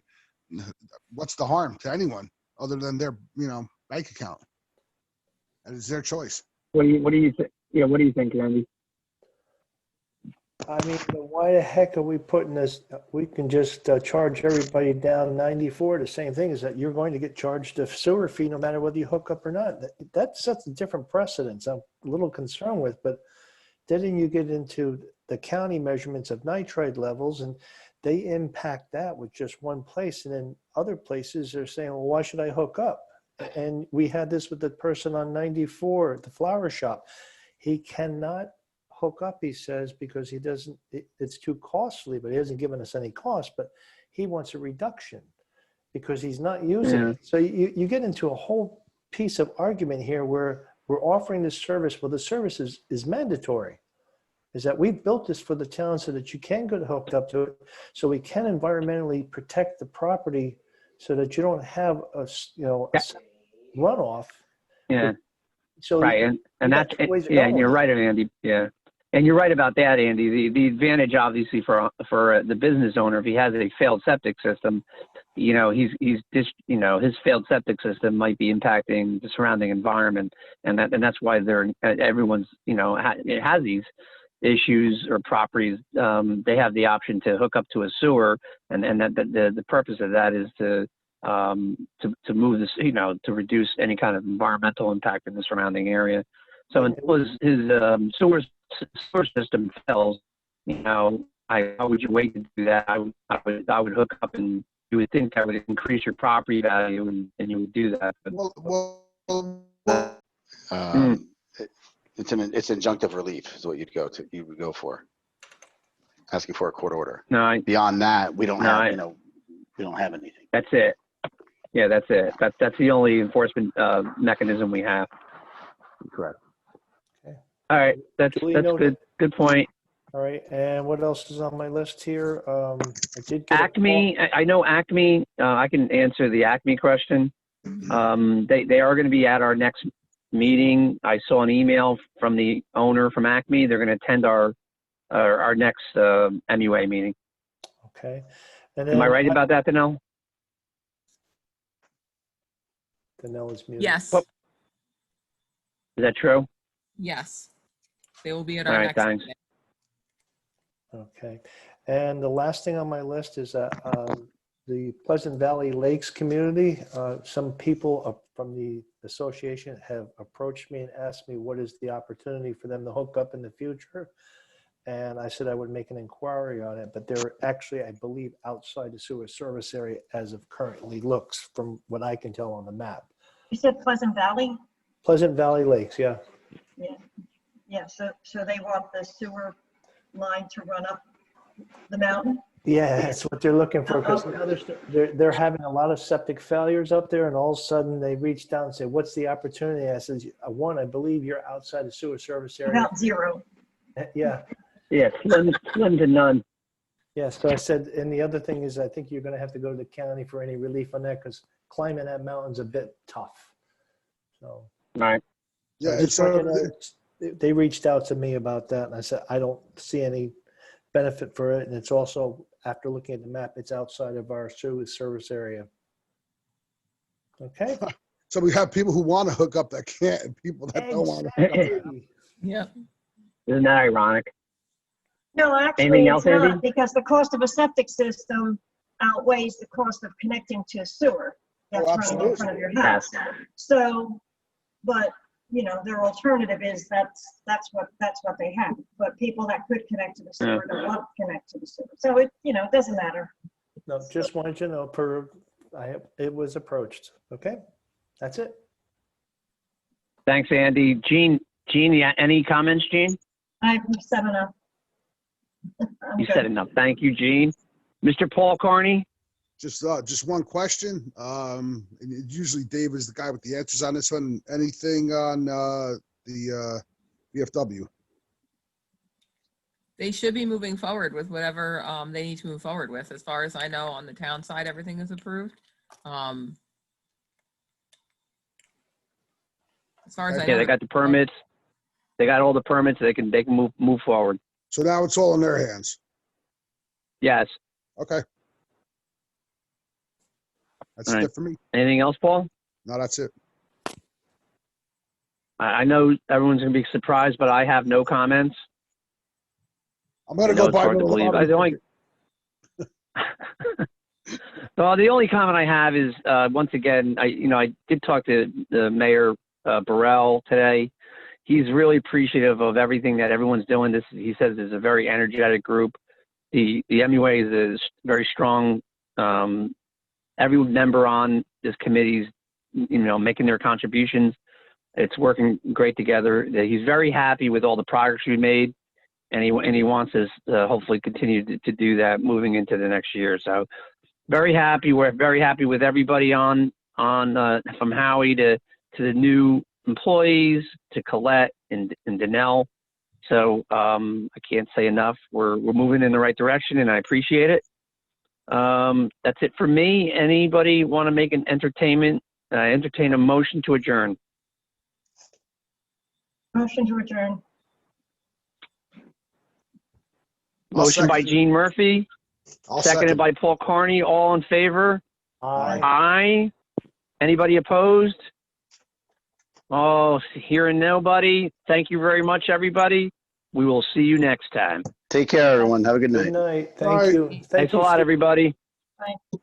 what's the harm to anyone other than their, bank account? And it's their choice. What do you think? Yeah, what do you think, Andy? I mean, why the heck are we putting this? We can just charge everybody down 94. The same thing is that you're going to get charged a sewer fee no matter whether you hook up or not. That sets a different precedence I'm a little concerned with, but then you get into the county measurements of nitrate levels and they impact that with just one place. And then other places are saying, well, why should I hook up? And we had this with the person on 94 at the flower shop. He cannot hook up, he says, because he doesn't, it's too costly, but he hasn't given us any cost, but he wants a reduction because he's not using it. So you get into a whole piece of argument here where we're offering this service. Well, the service is mandatory, is that we've built this for the town so that you can get hooked up to it, so we can environmentally protect the property so that you don't have a runoff. Yeah. So right, and that's and you're right, Andy. Yeah, and you're right about that, Andy. The advantage, obviously, for the business owner, if he has a failed septic system, he's just his failed septic system might be impacting the surrounding environment, and that's why everyone's it has these issues or properties. They have the option to hook up to a sewer, and that the purpose of that is to move this, to reduce any kind of environmental impact in the surrounding area. So until his sewer system fails, how would you wait to do that? I would hook up, and you would think that would increase your property value, and you would do that. But, it's injunctive relief is what you would go for, asking for a court order. No, beyond that, we don't have, we don't have anything. That's it. Yeah, that's it. That's the only enforcement mechanism we have. Correct. Okay. All right, that's good. Good point. All right, and what else is on my list here? I did get Acme. I know Acme. I can answer the Acme question. They are going to be at our next meeting. I saw an email from the owner from Acme. They're going to attend our next MUA meeting. Okay. And then, am I right about that, Danelle? Danelle is muted. Yes. Is that true? Yes. They will be at our All right, next thanks. meeting. Okay. And the last thing on my list is the Pleasant Valley Lakes community. Some people from the association have approached me and asked me what is the opportunity for them to hook up in the future. And I said I would make an inquiry on it, but they're actually, I believe, outside the sewer service area as of currently looks from what I can tell on the map. You said Pleasant Valley? Pleasant Valley Lakes, yeah. Yeah. Yeah, so they want the sewer line to run up the mountain? Yeah, that's what they're looking for, because they're having a lot of septic failures up there, and all of a sudden they reached out and said, what's the opportunity? I said, one, I believe you're outside the sewer service area. About zero. Yeah. Yeah, slim to none. Yeah, so I said, and the other thing is I think you're going to have to go to the county for any relief on that, because climbing that mountain's a bit tough. So. Right. Yeah, they reached out to me about that, and I said, I don't see any benefit for it. And it's also, after looking at the map, it's outside of our sewer service area. Okay. So we have people who want to hook up that can't, and people that don't want to hook up. Yep. Isn't that ironic? No, actually, Anything it's else, not, Andy? because the cost of a septic system outweighs the cost of connecting to a sewer that's running in front of your house. So, but their alternative is that's what they have. But people that could connect to the sewer don't want to connect to the sewer. So it doesn't matter. No, just wanted to know it was approached. Okay, that's it. Thanks, Andy. Gene, any comments, Gene? I've said enough. You said enough. Thank you, Gene. Mr. Paul Carney? Just one question. And usually Dave is the guy with the answers on this one. Anything on the VFW? They should be moving forward with whatever they need to move forward with. As far as I know, on the town side, everything is approved. As far as I Yeah, know. they got the permits. They got all the permits. They can move forward. So now it's all in their hands. Yes. Okay. That's All right. it for me. Anything else, Paul? No, that's it. I know everyone's gonna be surprised, but I have no comments. I'm gonna I know go it's buy hard the to believe. lottery ticket. Well, the only comment I have is once again, I did talk to the mayor Burrell today. He's really appreciative of everything that everyone's doing. He says, is a very energetic group. The MUA is very strong. Every member on this committee is, making their contributions. It's working great together. He's very happy with all the progress we made, and he wants us to hopefully continue to do that moving into the next year. So very happy. We're very happy with everybody on from Howie to the new employees, to Colette and Danelle. So I can't say enough. We're moving in the right direction, and I appreciate it. That's it for me. Anybody want to make an entertain a motion to adjourn? Motion to adjourn. Motion by second. Gene Murphy, I'll seconded second. by Paul Carney. All in favor? Aye. Aye. Anybody opposed? Oh, hearing nobody. Thank you very much, everybody. We will see you next time. Take care, everyone. Have a good night. Good night. Bye. Thank you. Thanks Thanks a you, lot, Steve. everybody. Bye.